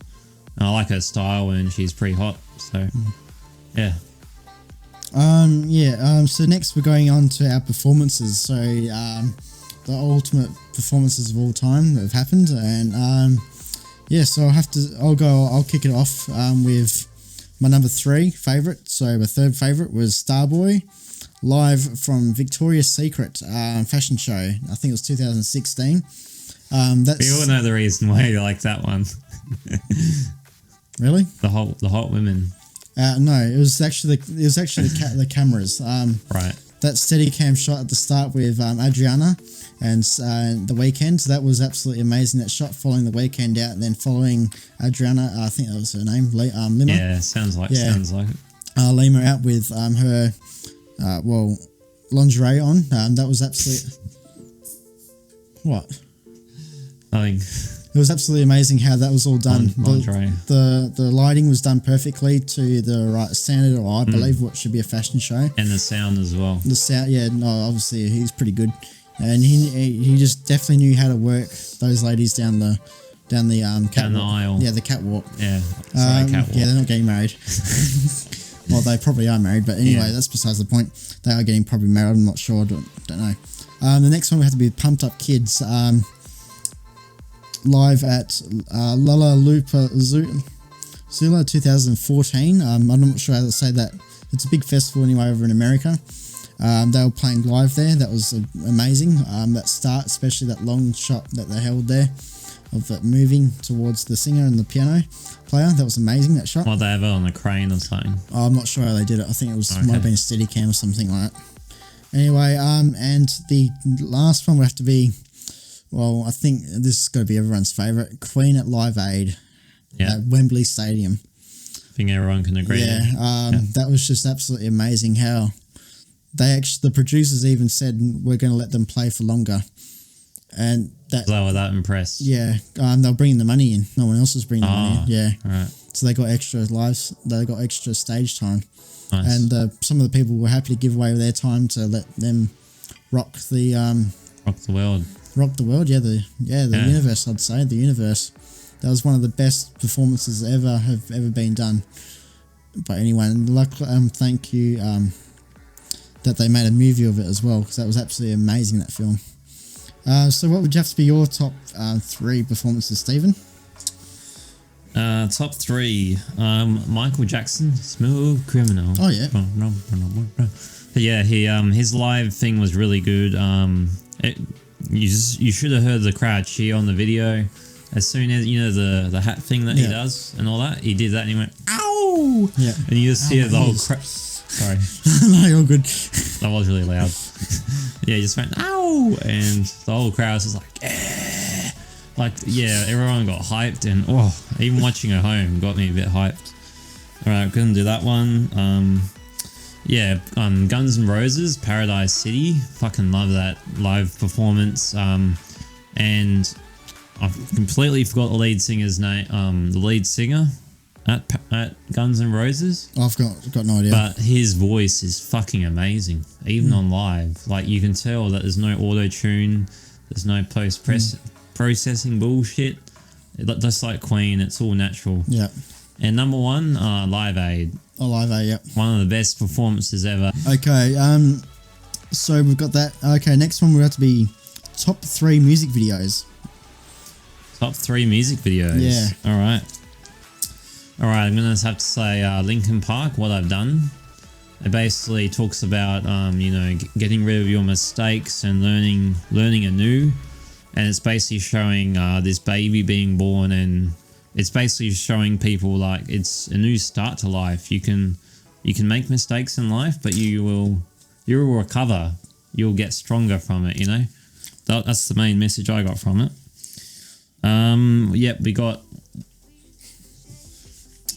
And I like her style, and she's pretty hot. So, yeah. So next we're going on to our performances. So the ultimate performances of all time that have happened, and so I'll kick it off with my number three favourite. So my third favourite was Starboy, live from Victoria's Secret fashion show. I think it was 2016. We all know the reason why you like that one. Really? The hot women. No, it was actually the cameras. Right. That Steadicam shot at the start with Adriana and The Weeknd. So that was absolutely amazing. That shot following The Weeknd out, and then following Adriana. I think that was her name, Lima. Yeah, sounds like it. Lima out with her lingerie on. That was absolutely what? I think. It was absolutely amazing how that was all done. Lingerie. The lighting was done perfectly to the right standard, or I believe what should be a fashion show. And the sound as well. The sound, obviously he's pretty good, and he just definitely knew how to work those ladies down the catwalk. Down the aisle. Yeah, the catwalk. Yeah, catwalk. Yeah, they're not getting married. Well, they probably are married, but anyway, that's besides the point. They are getting probably married. I'm not sure. Don't know. The next one would have to be Pumped Up Kids. Live at Lollapalooza 2014. I'm not sure how to say that. It's a big festival anyway over in America. They were playing live there. That was amazing. That start, especially that long shot that they held there of it moving towards the singer and the piano player. That was amazing, that shot. Well, they have it on a crane or something. Oh, I'm not sure how they did it. I think it might have been a Steadicam or something like that. Anyway, and the last one would have to be, well, I think this is going to be everyone's favourite, Queen at Live Aid at Wembley Stadium. I think everyone can agree. That was just absolutely amazing how the producers even said we're going to let them play for longer. And that they were that impressed. Yeah, they were bringing the money in. No one else was bringing the money in. Yeah. Right. So they got extra lives. They got extra stage time. Nice. And some of the people were happy to give away their time to let them rock the world. Rock the world, the universe. I'd say the universe. That was one of the best performances have ever been done. But anyway, thank you that they made a movie of it as well, because that was absolutely amazing, that film. So what would have to be your top 3 performances, Stephen? Top 3. Michael Jackson, Smooth Criminal. Oh yeah. But yeah, his live thing was really good. You should have heard the crowd cheer on the video. As soon as, the hat thing that he does and all that, he did that and he went, ow! Yeah. And you just hear the whole crowd. Sorry. No, you're good. That was really loud. Yeah, he just went, ow! And the whole crowd was just like, yeah. Like, yeah, everyone got hyped and, even watching at home got me a bit hyped. Alright, couldn't do that one. Guns N' Roses, Paradise City. Fucking love that live performance. And I've completely forgot the lead singer's name. The lead singer at Guns N' Roses. I've got no idea. But his voice is fucking amazing, even on live. Like, you can tell that there's no auto-tune, there's no post-processing bullshit. Just like Queen, it's all natural. Yeah. And number 1, Live Aid. Oh, Live Aid, yep. One of the best performances ever. Okay, so we've got that. Okay, next one would have to be top 3 music videos. Top 3 music videos. Yeah. Alright, I'm going to have to say Linkin Park, What I've Done. It basically talks about, getting rid of your mistakes and learning anew. And it's basically showing this baby being born, and it's basically showing people like it's a new start to life. You can make mistakes in life, but you will recover. You'll get stronger from it, That's the main message I got from it. We got,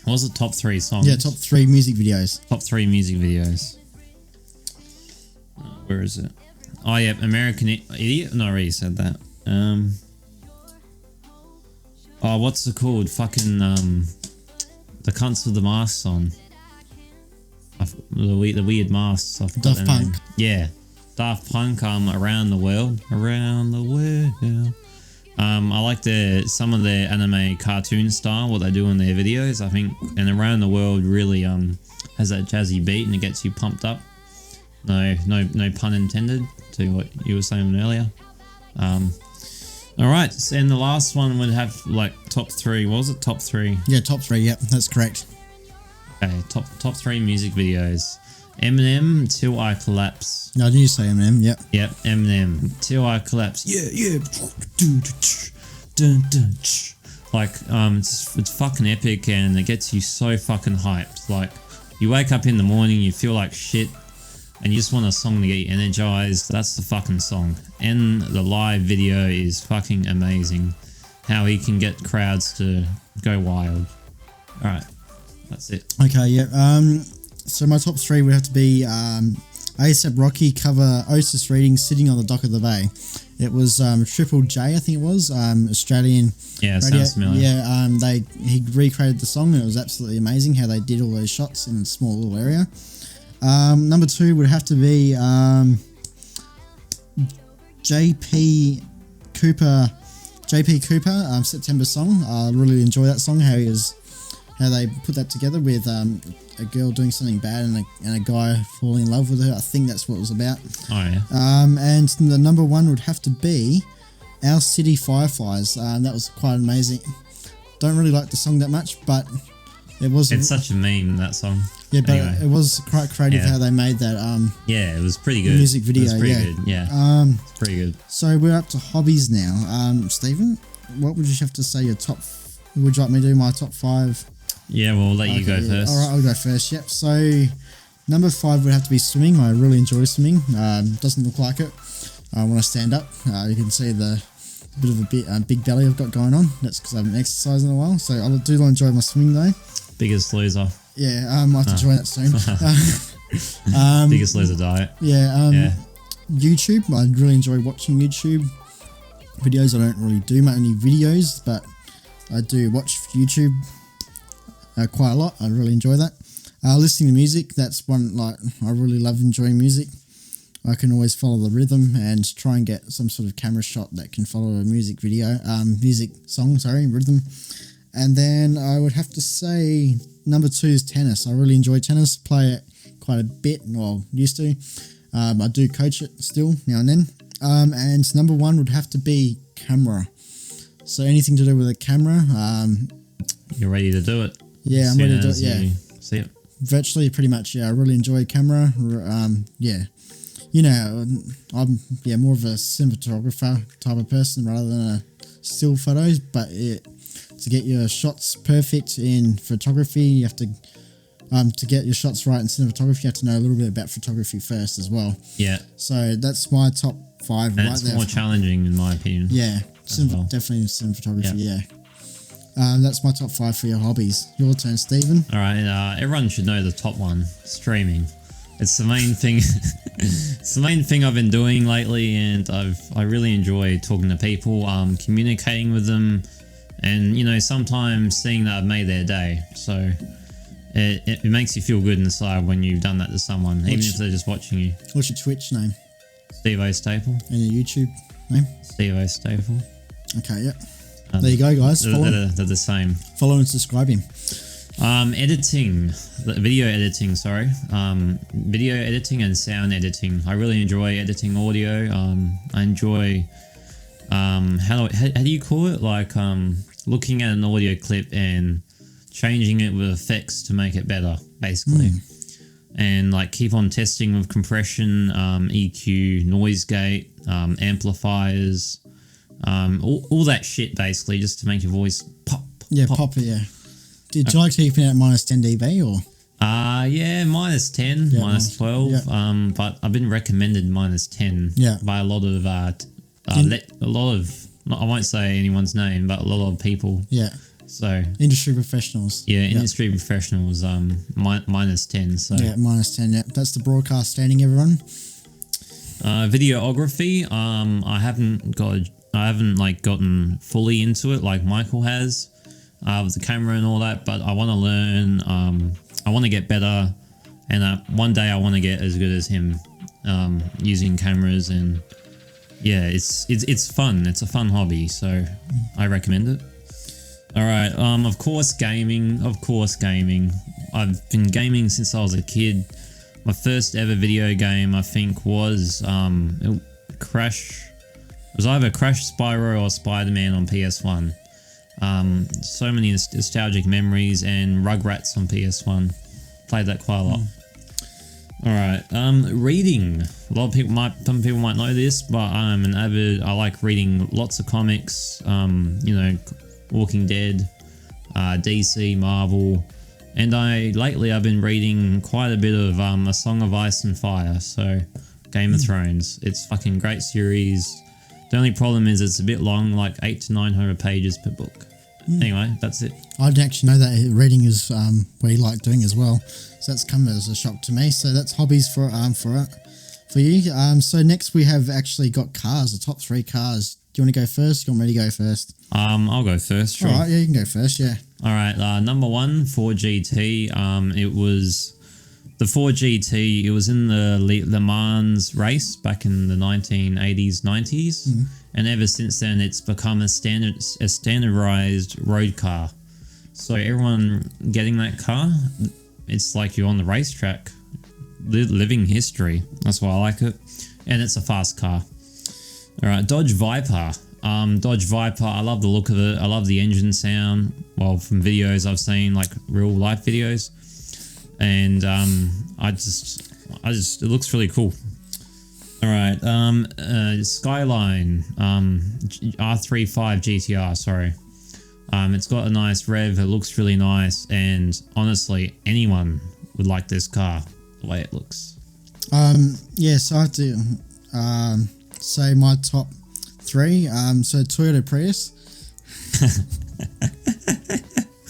what was it, top 3 songs? Yeah, top 3 music videos. Top 3 music videos. Where is it? Oh yeah, American Idiot. No, I already said that. What's it called? Fucking the Cunts with the Masks on. The weird masks. Daft Punk. Yeah, Daft Punk. Around the world. I like some of their anime cartoon style, what they do in their videos. I think, and Around the World really has that jazzy beat and it gets you pumped up. No pun intended to what you were saying earlier. All right, and the last one would have like top 3. What was it? Top 3. Yeah, top 3. Yep, that's correct. Okay, top 3 music videos. Eminem, Till I Collapse. No, did you say Eminem? Yep. Yep, Eminem, Till I Collapse. Yeah. Like, it's fucking epic and it gets you so fucking hyped. Like, you wake up in the morning, you feel like shit, and you just want a song to get you energized. That's the fucking song. And the live video is fucking amazing. How he can get crowds to go wild. Alright, that's it. Okay, yeah. So my top 3 would have to be A$AP Rocky cover Otis Reading Sitting on the Dock of the Bay. It was Triple J, I think it was, Australian. Yeah, radio. sounds familiar. Yeah, he recreated the song and it was absolutely amazing how they did all those shots in a small little area. Number 2 would have to be JP Cooper, September song. I really enjoy that song. How they put that together with a girl doing something bad and a guy falling in love with her. I think that's what it was about. Oh yeah. And the number 1 would have to be Our City Fireflies. That was quite amazing. Don't really like the song that much, but it's such a meme, that song. Yeah, but anyway. It was quite creative how they made that. Yeah, it was pretty good. Music video. It was pretty good. Yeah. It's pretty good. So we're up to hobbies now. Stephen, what would you have to say your top? Would you like me to do my top 5? Yeah, we'll let you go first. All right, I'll go first. Yep. So number 5 would have to be swimming. I really enjoy swimming. Doesn't look like it when I stand up. You can see the bit of a big belly I've got going on. That's because I haven't exercised in a while. So I do enjoy my swimming though. Biggest loser. Yeah, I'll have to join that soon. Biggest loser diet. Yeah. YouTube. I really enjoy watching YouTube videos. I don't really do many videos, but I do watch YouTube quite a lot. I really enjoy that. Listening to music. That's one, like, I really love enjoying music. I can always follow the rhythm and try and get some sort of camera shot that can follow a music song, rhythm. And then I would have to say number 2 is tennis. I really enjoy tennis, play it quite a bit, or used to. I do coach it still now and then. And number one would have to be camera. So anything to do with a camera. You're ready to do it. Yeah, I'm ready to do it. Yeah, see it. Virtually, pretty much. Yeah, I really enjoy camera. Yeah, you know, I'm more of a cinematographer type of person rather than a still photos. But to get your shots perfect in photography, you have to get your shots right in cinematography, you have to know a little bit about photography first as well. Yeah. So that's my top 5 and right it's there. more challenging in my opinion. Yeah, well. definitely cinematography. Yeah. That's my top 5 for your hobbies. Your turn, Stephen. All right. Everyone should know the top one: streaming. It's the main thing. It's the main thing I've been doing lately, and I really enjoy talking to people, communicating with them, and you know, sometimes seeing that I've made their day. So it makes you feel good inside when you've done that to someone, even if they're just watching you. What's your Twitch name? Steve-O-Staple. And your YouTube name? Steve-O-Staple. Okay, yeah. There you go, guys. They're the same. Follow and subscribe him. Video editing, sorry. Video editing and sound editing. I really enjoy editing audio. I enjoy, how do you call it? Like, looking at an audio clip and changing it with effects to make it better, basically. And like keep on testing with compression, EQ, noise gate, amplifiers, all that shit basically, just to make your voice pop. Yeah, pop it, yeah. Did you like keeping it at minus 10 dB or? Yeah, minus 10, minus 12. Yeah. But I've been recommended minus 10 by a lot of I won't say anyone's name, but a lot of people. Yeah. So industry professionals. Yeah, industry professionals. Minus 10. So yeah, minus 10. Yeah, that's the broadcast standing. Everyone. Videography. I haven't like gotten fully into it like Michael has, with the camera and all that. But I want to learn. I want to get better, and one day I want to get as good as him, using cameras. And yeah, it's fun. It's a fun hobby. So I recommend it. All right. Of course, gaming. I've been gaming since I was a kid. My first ever video game, I think, was Crash. It was either Crash Spyro or Spider-Man on PS1. So many nostalgic memories, and Rugrats on PS1. Played that quite a lot. All right. Reading. Some people might know this, but I'm an avid. I like reading lots of comics. You know, Walking Dead, DC, Marvel, and lately I've been reading quite a bit of A Song of Ice and Fire, so Game of Thrones. It's fucking great series. The only problem is it's a bit long, like 800 to 900 pages per book. Anyway, that's it. I didn't actually know that reading is what you like doing as well, so that's come as a shock to me. So that's hobbies for you. So next we have actually got cars, the top 3 cars. Do you want to go first? Do you want me to go first? I'll go first. Sure. All right, yeah, you can go first. Yeah. All right. Number 1, Ford GT. It was the Ford GT. It was in the Le Mans race back in the 1980s, 90s, and ever since then, it's become a standardized road car. So everyone getting that car, it's like you're on the racetrack, living history. That's why I like it, and it's a fast car. All right, Dodge Viper. Dodge Viper, I love the look of it. I love the engine sound. Well, from videos I've seen, like real life videos, and it looks really cool. All right, Skyline, R35 GTR. Sorry, it's got a nice rev. It looks really nice, and honestly, anyone would like this car the way it looks. Yeah, so I have to say my top 3. So Toyota Prius.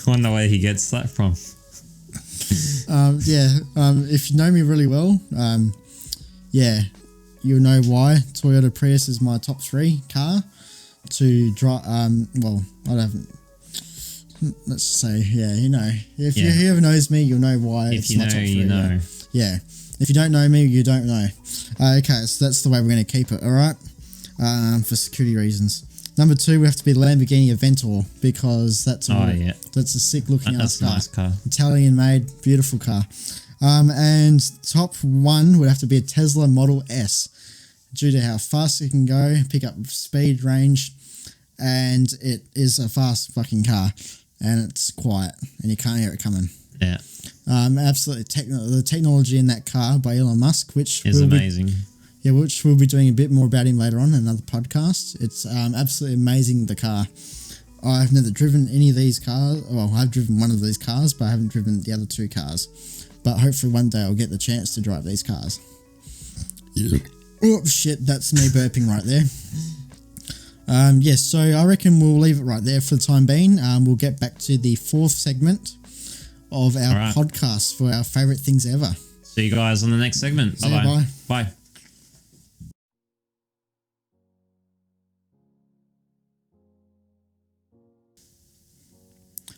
I wonder where he gets that from. If you know me really well, you'll know why Toyota Prius is my top 3 car to drive. Let's say, you know, if whoever knows me, you'll know why it's my top 3. You know. Yeah. If you don't know me, you don't know. Okay, so that's the way we're going to keep it. All right. For security reasons. Number 2, we have to be Lamborghini Aventador, because that's a sick looking that's a nice car. Italian made, beautiful car. And top 1 would have to be a Tesla Model S. due to how fast it can go, pick up speed, range, and it is a fast fucking car, and it's quiet, and you can't hear it coming. Yeah. Absolutely, the technology in that car by Elon Musk, which is amazing. Which we'll be doing a bit more about him later on in another podcast. It's absolutely amazing, the car. I've never driven any of these cars. Well, I've driven one of these cars, but I haven't driven the other two cars. But hopefully one day I'll get the chance to drive these cars. Yeah. Oh, shit, that's me burping right there. Yes, so I reckon we'll leave it right there for the time being. We'll get back to the fourth segment of our podcast for our favourite things ever. See you guys on the next segment. Bye-bye. Bye.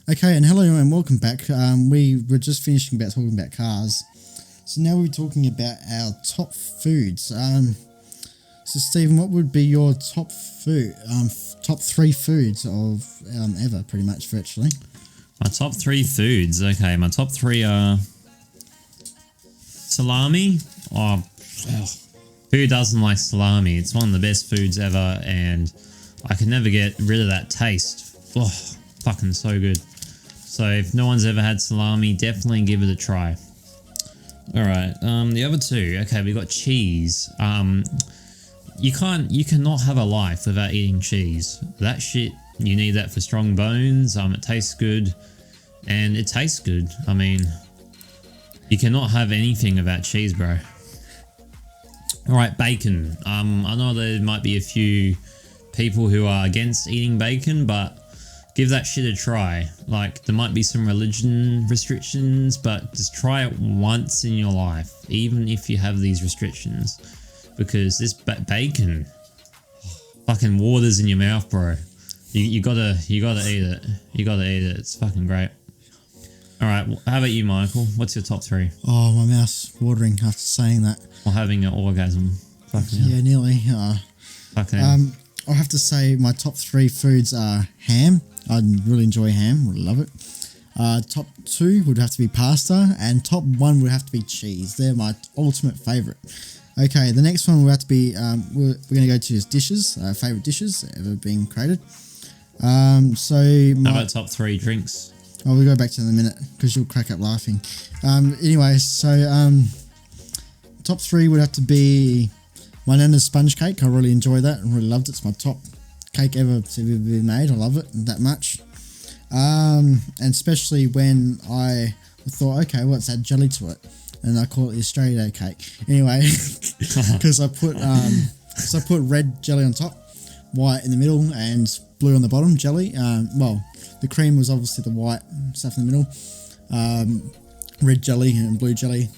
Okay, and hello and welcome back. We were just finishing about talking about cars. So now we're talking about our top foods. So Stephen, what would be your top three foods of ever, pretty much, virtually? My top three foods. Okay, my top three are salami. Oh, who doesn't like salami? It's one of the best foods ever, and I can never get rid of that taste. Oh, fucking so good. So if no one's ever had salami, definitely give it a try. All right, the other two. Okay, we got cheese. You cannot have a life without eating cheese. That shit, you need that for strong bones. It tastes good, and it tastes good. I mean, you cannot have anything without cheese, bro. All right, bacon. I know there might be a few people who are against eating bacon, but give that shit a try. Like, there might be some religion restrictions, but just try it once in your life, even if you have these restrictions, because this bacon fucking waters in your mouth, bro. You gotta eat it. You gotta eat it. It's fucking great. All right, how about you, Michael? What's your top three? Oh, my mouth's watering after saying that. Or having an orgasm. Fucking yeah, nearly. fucking I'll have to say my top three foods are ham. I really enjoy ham. Really love it. Top two would have to be pasta, and top one would have to be cheese. They're my ultimate favourite. Okay, the next one will have to be, we're going to go to dishes, favourite dishes ever being created. How about top three drinks? Oh, we'll go back to that in a minute because you'll crack up laughing. Anyway, so top three would have to be my Nana's sponge cake. I really enjoy that and really loved it. It's my top cake ever to be made. I love it that much. And especially when I thought, okay, well, let's add jelly to it. And I call it the Australia Day cake. Anyway, because I put red jelly on top, white in the middle, and blue on the bottom, jelly. Well, the cream was obviously the white stuff in the middle. Red jelly and blue jelly.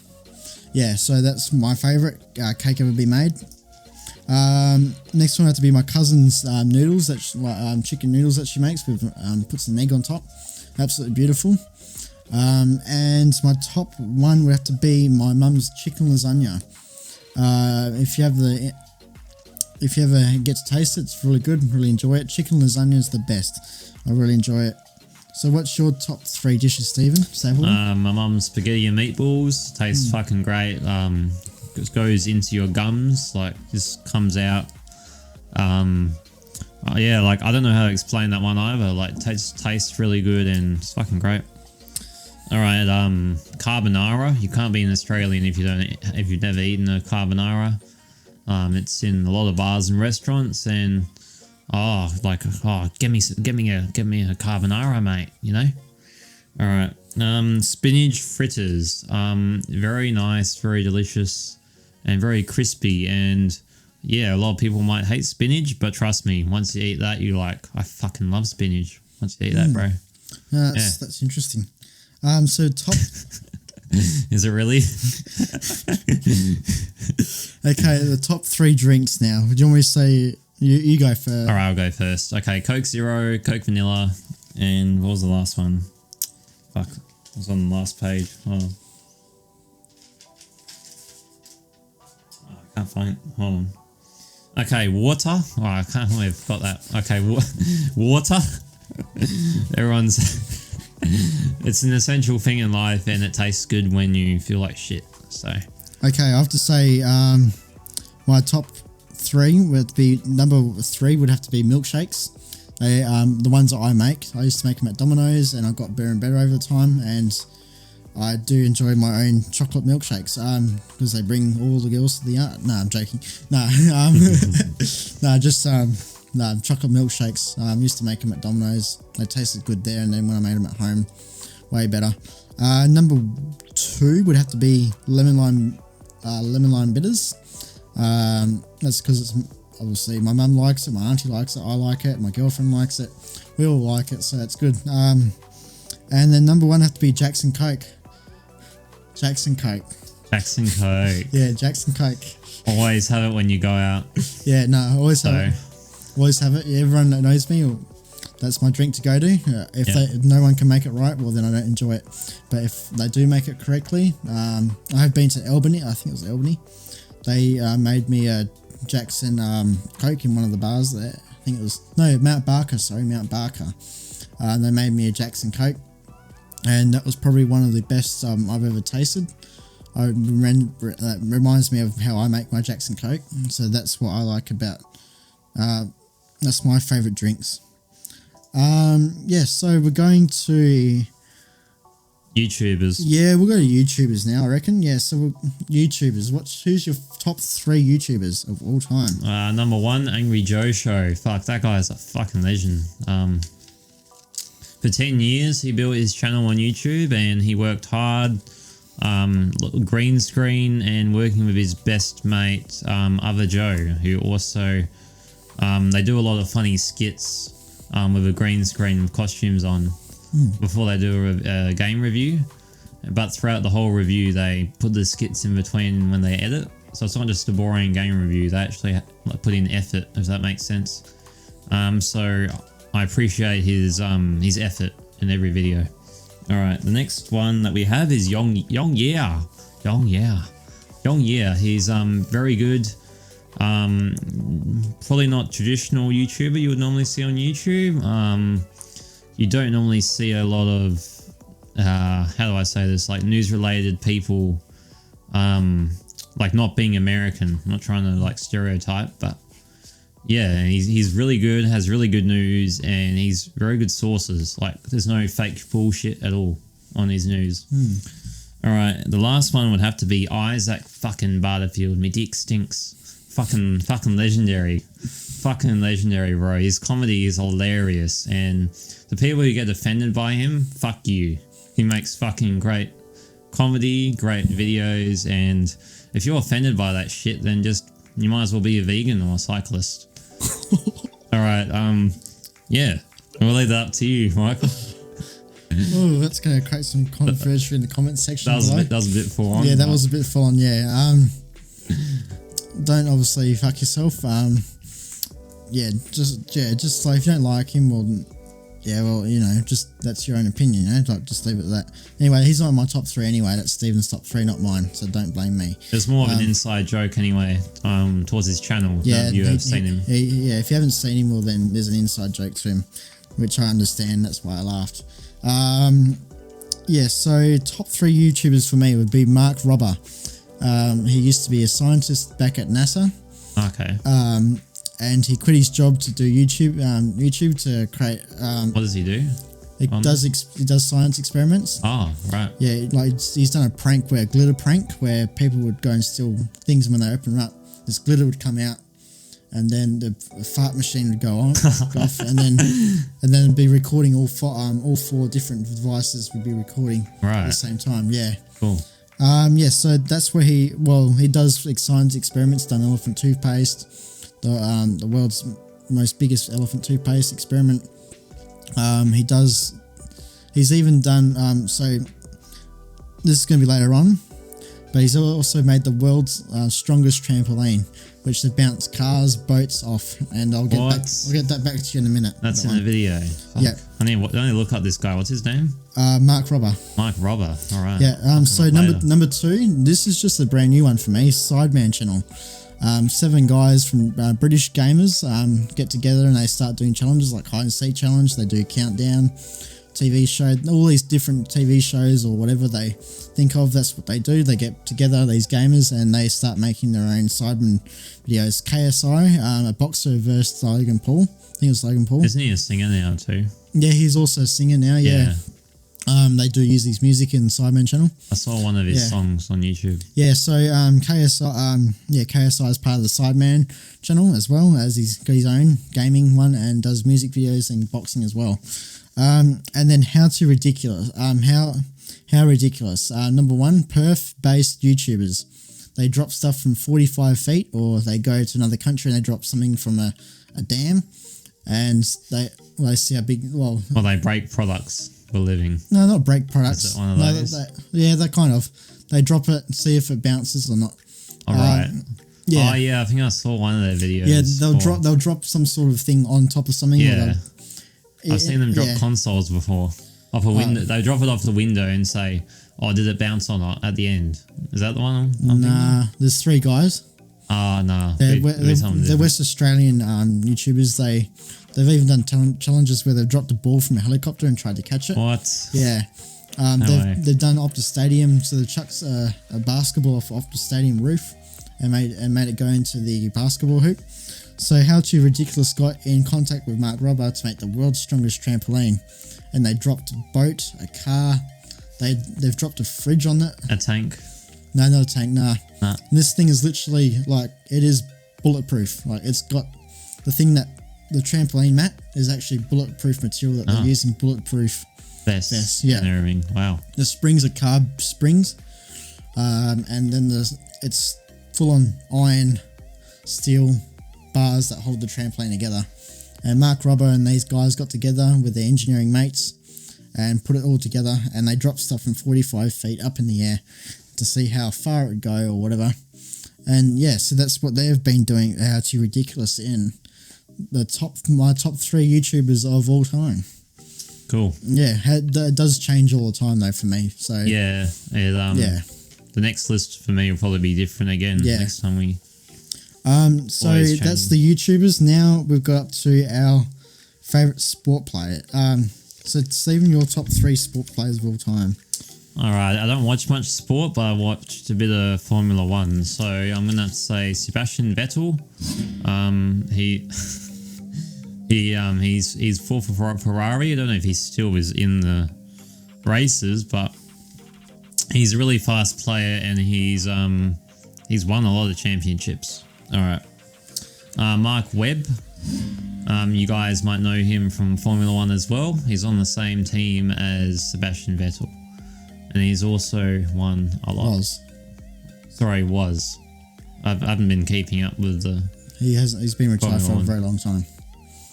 Yeah, so that's my favourite cake ever been made. Next one had to be my cousin's noodles, chicken noodles that she makes with puts an egg on top. Absolutely beautiful. And my top one would have to be my mum's chicken lasagna. If you ever get to taste it, it's really good. Really enjoy it. Chicken lasagna is the best. I really enjoy it. So what's your top three dishes, Stephen? My mum's spaghetti and meatballs. Tastes fucking great. Just goes into your gums, like just comes out. Yeah, like I don't know how to explain that one either. Like tastes really good and it's fucking great. All right, carbonara. You can't be an Australian if you've never eaten a carbonara. It's in a lot of bars and restaurants, and give me a carbonara, mate. You know. All right, spinach fritters. Very nice, very delicious, and very crispy. And yeah, a lot of people might hate spinach, but trust me, once you eat that, you're like, I fucking love spinach. Once you eat that, bro. That's interesting. So top. Is it really? Okay, the top three drinks now. Do you want me to say you go first? All right, I'll go first. Okay, Coke Zero, Coke Vanilla, and what was the last one? Fuck, it was on the last page. Oh, I can't find it. Hold on. Okay, water. Oh, I can't believe I've got that. Okay, water. Everyone's... It's an essential thing in life, and it tastes good when you feel like shit. So okay, I have to say my top three would be would have to be milkshakes. They the ones that I make. I used to make them at Domino's, and I got better and better over the time. And I do enjoy my own chocolate milkshakes because they bring all the girls to the yard. No, I'm joking. No, chocolate milkshakes. Used to make them at Domino's. They tasted good there, and then when I made them at home, way better. Number two would have to be lemon lime bitters. That's because it's obviously my mum likes it, my auntie likes it, I like it, my girlfriend likes it. We all like it, so that's good. And then number one have to be Jackson Coke. Jackson Coke. Yeah, Jackson Coke. Always have it when you go out. Yeah, no, I always have it. Always have it. Yeah, everyone that knows me, that's my drink to go to. If no one can make it right, well then I don't enjoy it. But if they do make it correctly, I have been to Albany. I think it was Albany. They made me a Jackson Coke in one of the bars there. I think it was Mount Barker. They made me a Jackson Coke, and that was probably one of the best I've ever tasted. That reminds me of how I make my Jackson Coke, so that's what I like about. That's my favourite drinks. So we're going to YouTubers. Yeah, we'll go to YouTubers now, I reckon. Yeah, so YouTubers. Who's your top 3 YouTubers of all time? Number 1, Angry Joe Show. Fuck, that guy's a fucking legend. For 10 years, he built his channel on YouTube, and he worked hard, green screen, and working with his best mate, Other Joe, who also, they do a lot of funny skits with a green screen with costumes on before they do a game review. But throughout the whole review, they put the skits in between when they edit. So it's not just a boring game review. They actually put in effort, if that makes sense. So I appreciate his effort in every video. All right, the next one that we have is Yong Yeah. He's very good. Probably not traditional YouTuber you would normally see on YouTube. You don't normally see a lot of how do I say this, like news related people, like not being American. I'm not trying to like stereotype, but yeah, he's really good, has really good news, and he's very good sources. Like there's no fake bullshit at all on his news. All right, the last one would have to be Isaac fucking Butterfield. Me dick stinks. Fucking legendary. Fucking legendary, bro. His comedy is hilarious, and the people who get offended by him, fuck you. He makes fucking great comedy, great videos, and if you're offended by that shit, then you might as well be a vegan or a cyclist. All right, yeah, we'll leave that up to you, Michael. Oh, that's going to create some controversy in the comments section. That was a bit full on. Yeah, that was a bit full on. Yeah. Don't obviously fuck yourself. Just like if you don't like him, that's your own opinion, like just leave it at that. Anyway, he's not in my top 3 anyway. That's Stephen's top 3, not mine. So don't blame me. There's more of an inside joke anyway, towards his channel. Yeah, you have seen him. If you haven't seen him, well then there's an inside joke to him, which I understand. That's why I laughed. So top 3 YouTubers for me would be Mark Robber. He used to be a scientist back at NASA. Okay. And he quit his job to do YouTube to create. What does he do? He does science experiments. Oh, right. Yeah, like he's done a glitter prank, where people would go and steal things, and when they open them up, this glitter would come out, and then the fart machine would go off, and then it'd be recording all 4 different devices would be recording at the same time. Yeah. Cool. So that's where he does like science experiments, done elephant toothpaste, the world's most biggest elephant toothpaste experiment. He's even done, so this is going to be later on, but he's also made the world's strongest trampoline, which they bounce cars, boats off, and I'll get that back to you in a minute. That's in the video. Fuck. Yeah. I need to look up this guy. What's his name? Mark Robber. Mark Robber. All right. Yeah. So number 2, this is just a brand new one for me. Sideman channel. 7 guys from British gamers get together and they start doing challenges like hide and seek challenge. They do countdown TV show, all these different TV shows or whatever they think of, that's what they do. They get together, these gamers, and they start making their own Sidemen videos. KSI, a boxer versus Logan Paul. I think it was Logan Paul. Isn't he a singer now too? Yeah, he's also a singer now, yeah. They do use his music in the Sidemen channel. I saw one of his songs on YouTube. Yeah, so KSI is part of the Sidemen channel as well, as he's got his own gaming one and does music videos and boxing as well. And then how ridiculous. How ridiculous. Number one, Perth-based YouTubers. They drop stuff from 45 feet, or they go to another country and they drop something from a dam, and they see how big. Well, they break products for a living. No, not break products. Is it one of those? They kind of. They drop it and see if it bounces or not. All right. Yeah. Oh yeah, I think I saw one of their videos. Yeah, they'll drop some sort of thing on top of something. Yeah. I've seen them drop consoles before off a window. They drop it off the window and say, "Oh, did it bounce or not?" At the end, is that the one? Nah, there's 3 guys. Nah. They're West Australian YouTubers. They've even done challenges where they've dropped a ball from a helicopter and tried to catch it. What? Yeah. They've done Optus Stadium, so they chucks a basketball off Optus Stadium roof and made it go into the basketball hoop. So How To Ridiculous got in contact with Mark Robber to make the world's strongest trampoline, and they dropped a boat, a car, they've dropped a fridge on it. A tank? No, not a tank, nah. This thing is literally, it is bulletproof. It's got the thing that the trampoline mat is actually bulletproof material that they use in bulletproof vests. Yeah. And everything. Wow. The springs are carb springs, and then it's full on iron, steel bars that hold the trampoline together. And Mark Robber and these guys got together with their engineering mates and put it all together, and they dropped stuff from 45 feet up in the air to see how far it would go or whatever. And so that's what they've been doing. How To Ridiculous in my top 3 YouTubers of all time. Cool. Yeah, it does change all the time though for me. So the next list for me will probably be different again next time we. So that's the YouTubers. Now we've got up to our favorite sport player. So Stephen, your top 3 sport players of all time. All right, I don't watch much sport, but I watched a bit of Formula One. So I'm gonna have to say Sebastian Vettel. He's fought for Ferrari. I don't know if he still is in the races, but he's a really fast player, and he's won a lot of championships. All right, Mark Webb. You guys might know him from Formula One as well. He's on the same team as Sebastian Vettel, and he's also won a lot. Was. I haven't been keeping up with the. He hasn't. He's been retired for a very long time.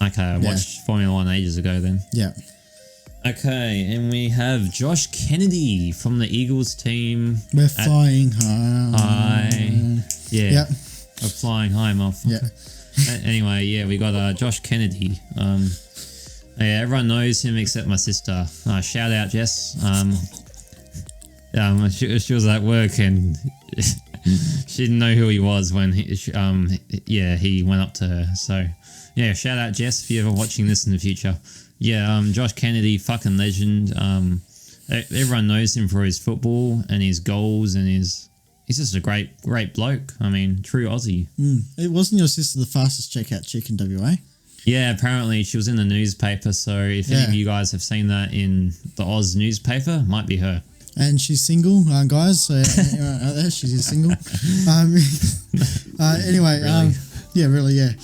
Okay, I watched Formula One ages ago then. Yeah. Okay, and we have Josh Kennedy from the Eagles team. We're flying high. Yeah. Yep. We're flying high, motherfucker. Yeah. Anyway, we got Josh Kennedy. Everyone knows him except my sister. Shout out, Jess. She was at work and she didn't know who he was when he went up to her. So, shout out, Jess, if you're ever watching this in the future. Josh Kennedy, fucking legend. Everyone knows him for his football and his goals, and he's just a great bloke. I mean, true Aussie. It wasn't your sister the fastest checkout chick in WA? Yeah, apparently she was in the newspaper. So if any of you guys have seen that in the Oz newspaper, might be her. And she's single, guys. So she's single. Anyway, really?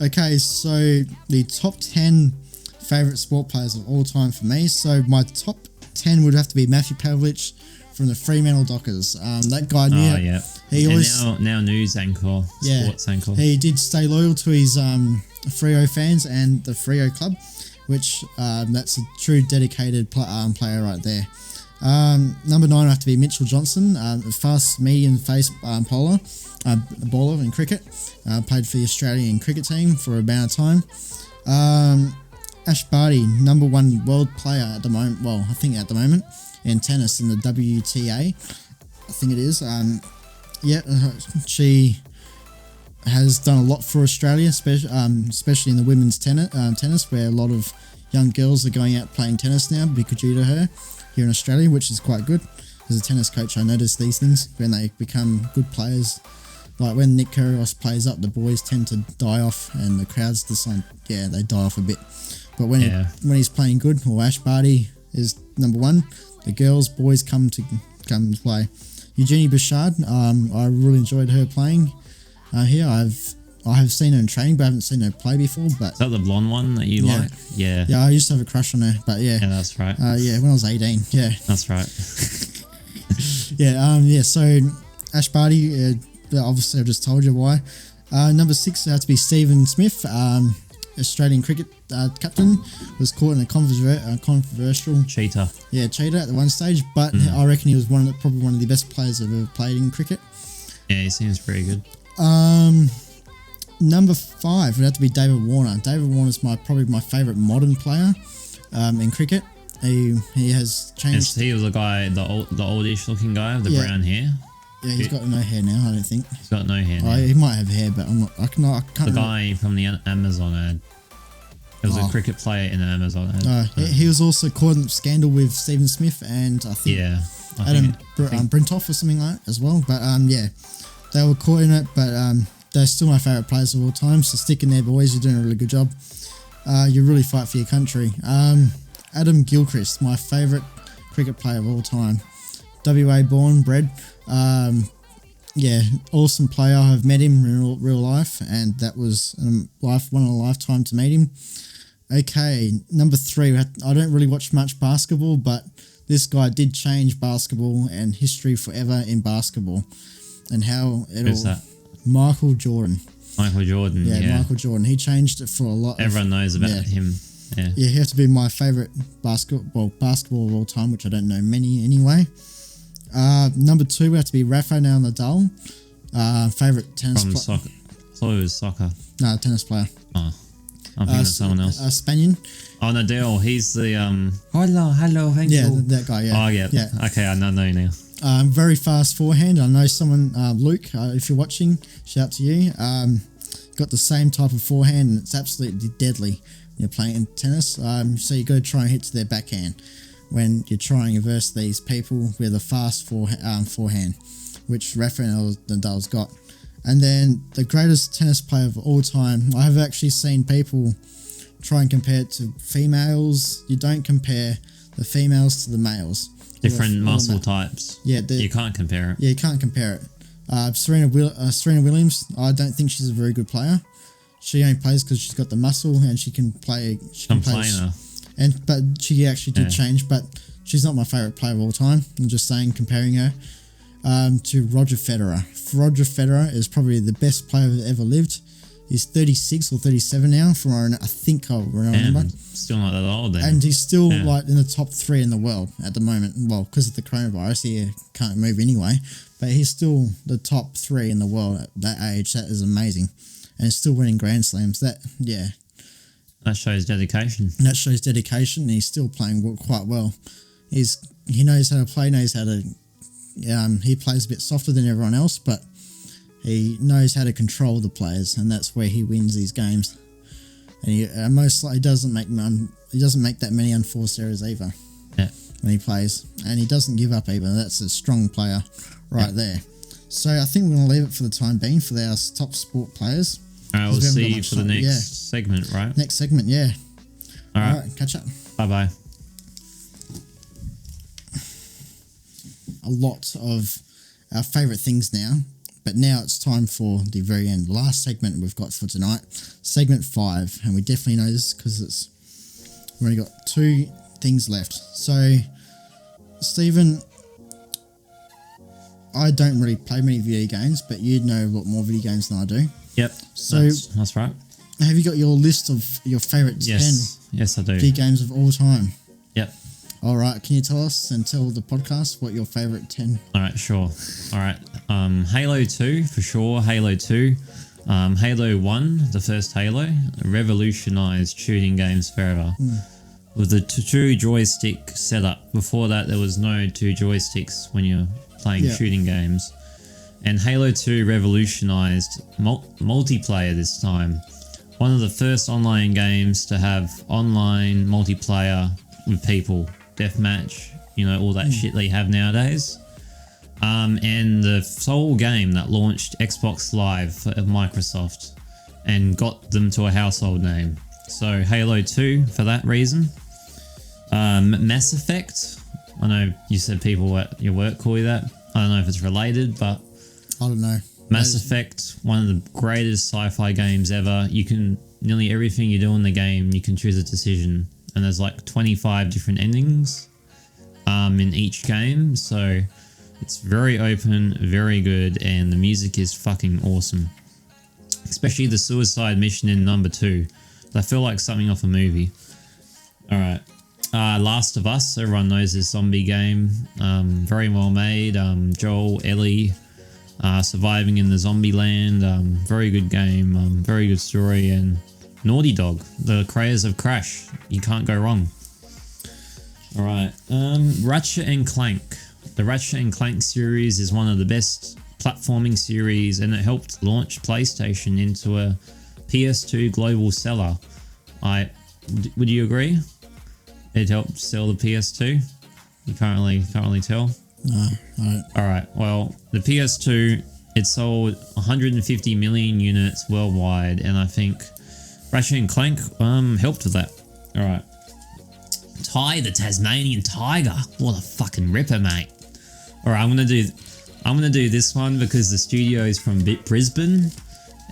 Okay, so the top 10 favourite sport players of all time for me. So my top 10 would have to be Matthew Pavlich from the Fremantle Dockers. That guy knew. Oh, yeah. He always now news anchor, sports anchor. He did stay loyal to his Freo fans and the Freo club, which that's a true dedicated player right there. Number 9 would have to be Mitchell Johnson, fast medium face baller in cricket. Played for the Australian cricket team for about a time. Ash Barty, number 1 world player at the moment. Well, I think at the moment in tennis in the WTA, I think it is. She has done a lot for Australia, especially in the women's tennis, where a lot of young girls are going out playing tennis now because due to her here in Australia, which is quite good. As a tennis coach, I notice these things when they become good players. Like when Nick Kyrgios plays up, the boys tend to die off, and the crowds decide, they die off a bit. But when he's playing good, or Ash Barty is number one, the boys come to play. Eugenie Bouchard, I really enjoyed her playing here. I have seen her in training, but I haven't seen her play before. But is that the blonde one that you like? Yeah. Yeah, I used to have a crush on her, but yeah, that's right. When I was 18, yeah, that's right. So Ash Barty. Obviously, I've just told you why. Number 6 had to be Stephen Smith, Australian cricket captain, was caught in a controversial cheater. Yeah, cheater at the one stage, but I reckon he was probably one of the best players I've ever played in cricket. Yeah, he seems pretty good. Number 5 would have to be David Warner. David Warner is probably my favourite modern player in cricket. He has changed. Yes, he was the guy, the oldish looking guy with the brown hair. Yeah, he's got no hair now, I don't think. He's got no hair now. He might have hair, but I can't The guy from the Amazon ad. It was a cricket player in an Amazon ad. He was also caught in a scandal with Stephen Smith and I think Adam Brintoff or something like that as well. But they were caught in it, but they're still my favourite players of all time. So stick in there, boys. You're doing a really good job. You really fight for your country. Adam Gilchrist, my favourite cricket player of all time. WA born, bred. Awesome player. I've met him in real life, and that was one in a lifetime to meet him. Okay, number 3. I don't really watch much basketball, but this guy did change basketball and history forever in basketball, and how it Who's that? Michael Jordan. Michael Jordan. Yeah, Michael Jordan. He changed it for a lot. Everyone knows about him. Yeah. Yeah, he has to be my favourite basketball of all time, which I don't know many anyway. Number 2 would have to be Rafael Nadal. Favourite tennis player. From soccer. I thought it was soccer. No, tennis player. Oh, I'm thinking of someone else. Spaniard. Oh, Nadal. He's the Hello, thank you. Yeah, that guy. Yeah. Oh, yeah. Okay, I know now. Very fast forehand. I know someone, Luke. If you're watching, shout out to you. Got the same type of forehand, and it's absolutely deadly when you're playing tennis. So you got to try and hit to their backhand when you're trying to verse these people with a fast forehand, which Rafael Nadal's got. And then the greatest tennis player of all time, I have actually seen people try and compare it to females. You don't compare the females to the males. Different muscle types. Yeah, you can't compare it. Yeah, you can't compare it. Serena Williams, I don't think she's a very good player. She only plays because she's got the muscle and she can play. But she actually did change, but she's not my favourite player of all time. I'm just saying, comparing her to Roger Federer. Roger Federer is probably the best player that ever lived. He's 36 or 37 now, I think I'll remember. Still not that old then. And he's still like in the top 3 in the world at the moment. Well, because of the coronavirus, he can't move anyway. But he's still the top 3 in the world at that age. That is amazing. And he's still winning Grand Slams. That shows dedication. That shows dedication, and he's still playing quite well. He knows how to play, knows how to... he plays a bit softer than everyone else, but he knows how to control the players, and that's where he wins these games. And he most likely doesn't make that many unforced errors either when he plays, and he doesn't give up either. That's a strong player right there. So I think we're going to leave it for the time being for our top sport players. All right, we'll see you for the next segment, right? Next segment, yeah. All right, catch up. Bye-bye. A lot of our favourite things now, but now it's time for the very end, last segment we've got for tonight, segment 5, and we definitely know this because we've only got 2 things left. So, Stephen, I don't really play many video games, but you know a lot more video games than I do. Yep, so that's right. Have you got your list of your favourite 10 Yes, I do. video games of all time? Yep. All right, can you tell us and tell the podcast what your favourite 10? All right, sure. All right, Halo 2 for sure. Halo 2, Halo 1, the first Halo, revolutionised shooting games forever with the 2 joystick setup. Before that, there was no 2 joysticks when you're playing shooting games. And Halo 2 revolutionised multiplayer this time. one of the first online games to have online multiplayer with people, deathmatch, all that shit they have nowadays. And the sole game that launched Xbox Live for Microsoft and got them to a household name. So Halo 2 for that reason. Mass Effect. I know you said people at your work call you that. I don't know if it's related, but I don't know. Mass Effect, one of the greatest sci-fi games ever. You can, nearly everything you do in the game, you can choose a decision. And there's like 25 different endings in each game. So it's very open, very good, and the music is fucking awesome. Especially the suicide mission in number 2. I feel like something off a movie. Alright. Last of Us, everyone knows this zombie game. Very well made. Joel, Ellie, surviving in the zombie land. Very good game. Very good story. And Naughty Dog, the creators of Crash. You can't go wrong. Alright. Ratchet and Clank. The Ratchet and Clank series is one of the best platforming series, and it helped launch PlayStation into a PS2 global seller. Would you agree? It helped sell the PS2. You can't really tell. No, I don't. All right. Well, the PS2, it sold 150 million units worldwide, and I think Ratchet and Clank helped with that. All right. Ty the Tasmanian Tiger. What a fucking ripper, mate. All right, I'm gonna do this one because the studio is from Brisbane,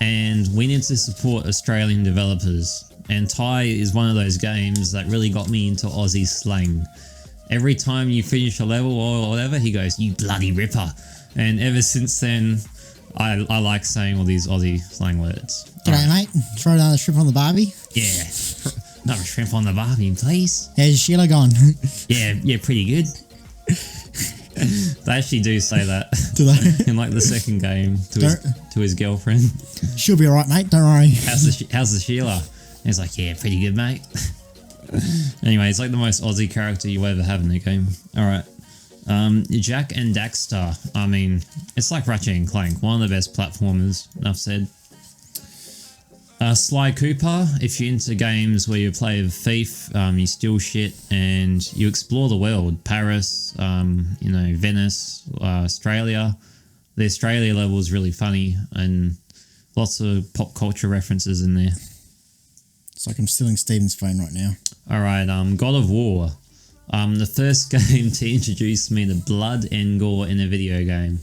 and we need to support Australian developers. And Ty is one of those games that really got me into Aussie slang. Every time you finish a level or whatever, he goes, "You bloody ripper." And ever since then, I like saying all these Aussie slang words. G'day, mate. Throw another shrimp on the barbie. Yeah. Another shrimp on the barbie, please. How's Sheila gone? Yeah, pretty good. They actually do say that. Do they? In like the second game to his girlfriend. She'll be alright, mate. Don't worry. How's the Sheila? And he's like, yeah, pretty good, mate. Anyway, it's like the most Aussie character you ever have in the game. Alright. Jack and Daxter. I mean, it's like Ratchet and Clank. One of the best platformers, enough said. Sly Cooper. If you're into games where you play a thief, you steal shit, and you explore the world. Paris, Venice, Australia. The Australia level is really funny, and lots of pop culture references in there. It's like I'm stealing Steven's phone right now. Alright, God of War. The first game to introduce me to blood and gore in a video game.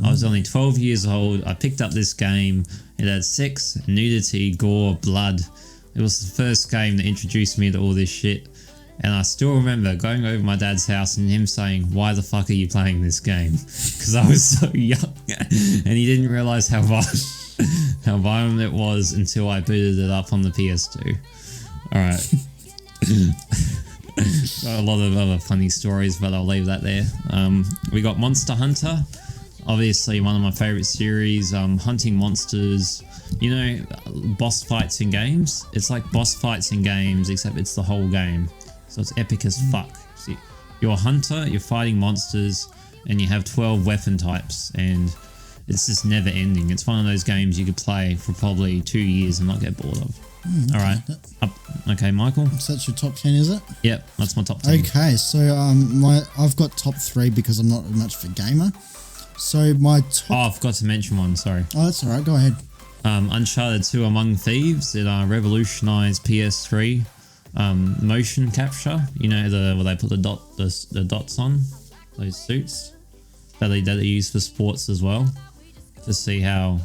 I was only 12 years old. I picked up this game. It had sex, nudity, gore, blood. It was the first game that introduced me to all this shit. And I still remember going over my dad's house and him saying, "Why the fuck are you playing this game?" Because I was so young. And he didn't realise how violent it was until I booted it up on the PS2. Alright. Got a lot of other funny stories, but I'll leave that there. We got Monster Hunter. Obviously one of my favourite series. Hunting monsters. Boss fights in games. It's like boss fights in games, except it's the whole game. So it's epic as fuck. See, you're a hunter, you're fighting monsters, and you have 12 weapon types, and it's just never ending. It's one of those games you could play for probably 2 years and not get bored of. Okay. Alright. Okay, Michael? So that's your top 10, is it? Yep, that's my top 10. Okay, so I've got top 3 because I'm not much of a gamer. So my top... Oh, I forgot to mention one, sorry. Oh, that's alright, go ahead. Uncharted 2 Among Thieves. It revolutionised PS3 motion capture. Where they put the dots on those suits that they use for sports as well, to see how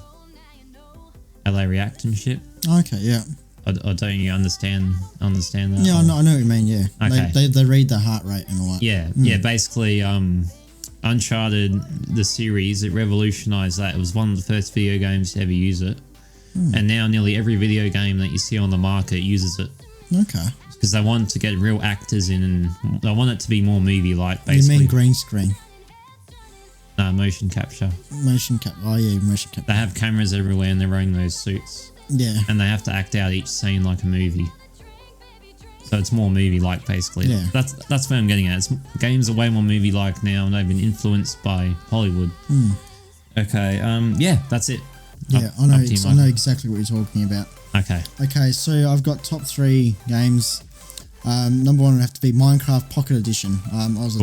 they react and shit. Okay, yeah. Or don't you understand that? Yeah, I know what you mean. Yeah. Okay. They read the heart rate and all that. Yeah. Basically, Uncharted, the series, it revolutionised that. It was one of the first video games to ever use it. And now nearly every video game that you see on the market uses it. Okay. Because they want to get real actors in, and they want it to be more movie-like, basically. You mean green screen? Motion capture. Motion capture. Oh, yeah, motion capture. They have cameras everywhere and they're wearing those suits. Yeah. And they have to act out each scene like a movie. So it's more movie-like, basically. Yeah. That's where I'm getting at. Games are way more movie-like now, and they've been influenced by Hollywood. Okay, yeah, that's it. Yeah, I know exactly what you're talking about. Okay. Okay, so I've got top 3 games. Number 1 would have to be Minecraft Pocket Edition. I was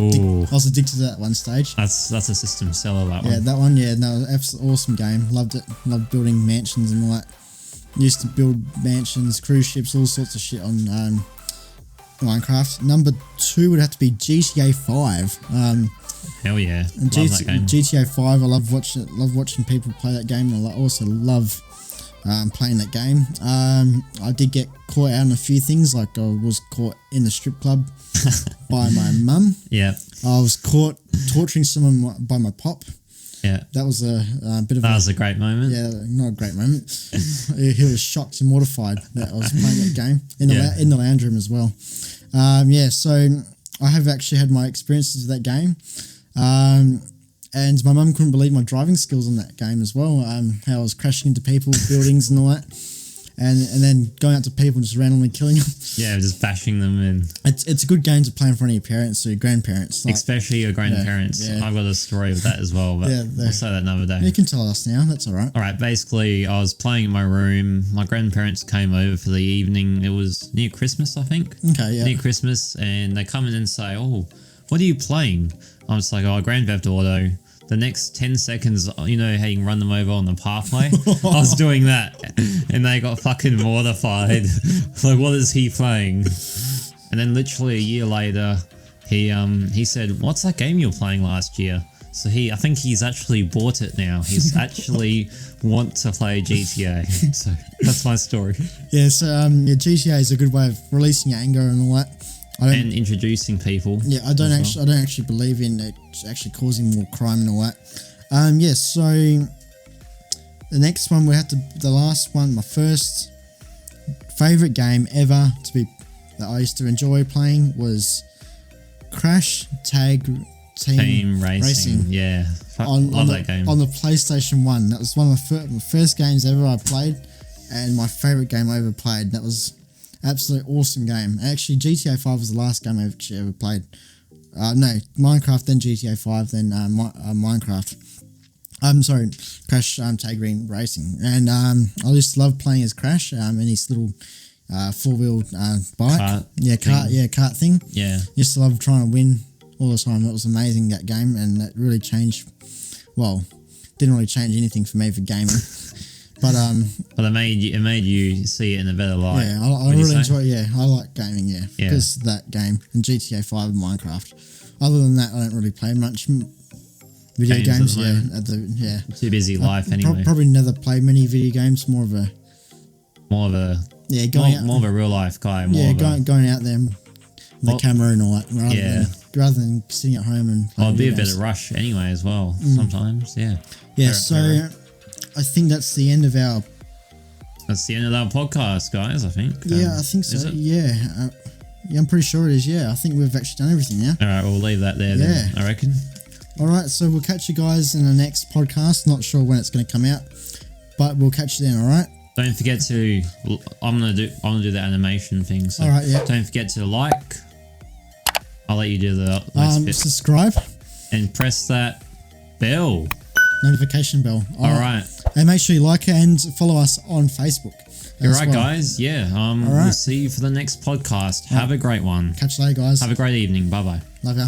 addicted to that at one stage. That's a system seller, that one. Yeah, that one. Yeah, no, absolutely awesome game. Loved it. Loved building mansions and all that. Used to build mansions, cruise ships, all sorts of shit on Minecraft. Number 2 would have to be GTA 5. Hell yeah, love that game. GTA 5. I love watching people play that game, and I also love playing that game. I did get caught out on a few things, like I was caught in the strip club by my mum. Yeah. I was caught torturing someone by my pop. Yeah. That was a bit of That was a great moment. Yeah, not a great moment. He was shocked and mortified that I was playing that game in the lounge room as well. So I have actually had my experiences with that game. And my mum couldn't believe my driving skills on that game as well. How I was crashing into people, buildings and all that. And then going out to people and just randomly killing them. Yeah, just bashing them in. It's a good game to play in front of your parents or your grandparents. Especially your grandparents. Yeah. I've got a story with that as well, but we'll say that another day. You can tell us now, that's all right. All right, basically, I was playing in my room. My grandparents came over for the evening. It was near Christmas, I think. Okay, yeah. Near Christmas, and they come in and say, "Oh, what are you playing?" I'm just like, "Oh, Grand Theft Auto." The next 10 seconds, you know how you can run them over on the pathway? I was doing that, and they got fucking mortified. Like, what is he playing? And then literally a year later, he said, "What's that game you were playing last year?" So I think he's actually bought it now. He's actually want to play GTA. So that's my story. Yeah, so GTA is a good way of releasing anger and all that. And introducing people. Yeah, I don't actually believe in it actually causing more crime and all that. So the next one the last one, my first favorite game ever that I used to enjoy playing was Crash Tag Team Racing. Yeah, love that game. On the PlayStation 1. That was one of the first games ever I played, and my favorite game I ever played. That was absolute awesome game. Actually, GTA 5 was the last game I actually ever played. Minecraft, then GTA 5, then Minecraft. I'm sorry, Crash Tag Team Racing. And I used to love playing as Crash in his little 4-wheel bike. Kart thing. Yeah. Used to love trying to win all the time. It was amazing, that game, and that really changed. Well, didn't really change anything for me for gaming. But it made you see it in a better light. Yeah, I really enjoy it. Yeah, I like gaming. Yeah, because of that game and GTA 5 and Minecraft. Other than that, I don't really play much video games. Too busy life anyway. Probably never played many video games. More of a more of a real life guy. Going out there with the camera and all that, rather than sitting at home and. It'd be a bit of rush anyway as well. Sometimes, yeah. Yeah, I think that's the end of our. That's the end of our podcast, guys. I think. I think so. Yeah, I'm pretty sure it is. Yeah, I think we've actually done everything now. All right, we'll leave that there. Then, I reckon. All right, so we'll catch you guys in the next podcast. Not sure when it's going to come out, but we'll catch you then. All right. Don't forget to. I'm gonna do the animation thing. So all right. Yeah. Don't forget to like. I'll let you do the subscribe and press that bell. Notification bell. All right. And make sure you like and follow us on Facebook. You're right, guys. Yeah. We'll see you for the next podcast. Have a great one. Catch you later, guys. Have a great evening. Bye-bye. Love ya.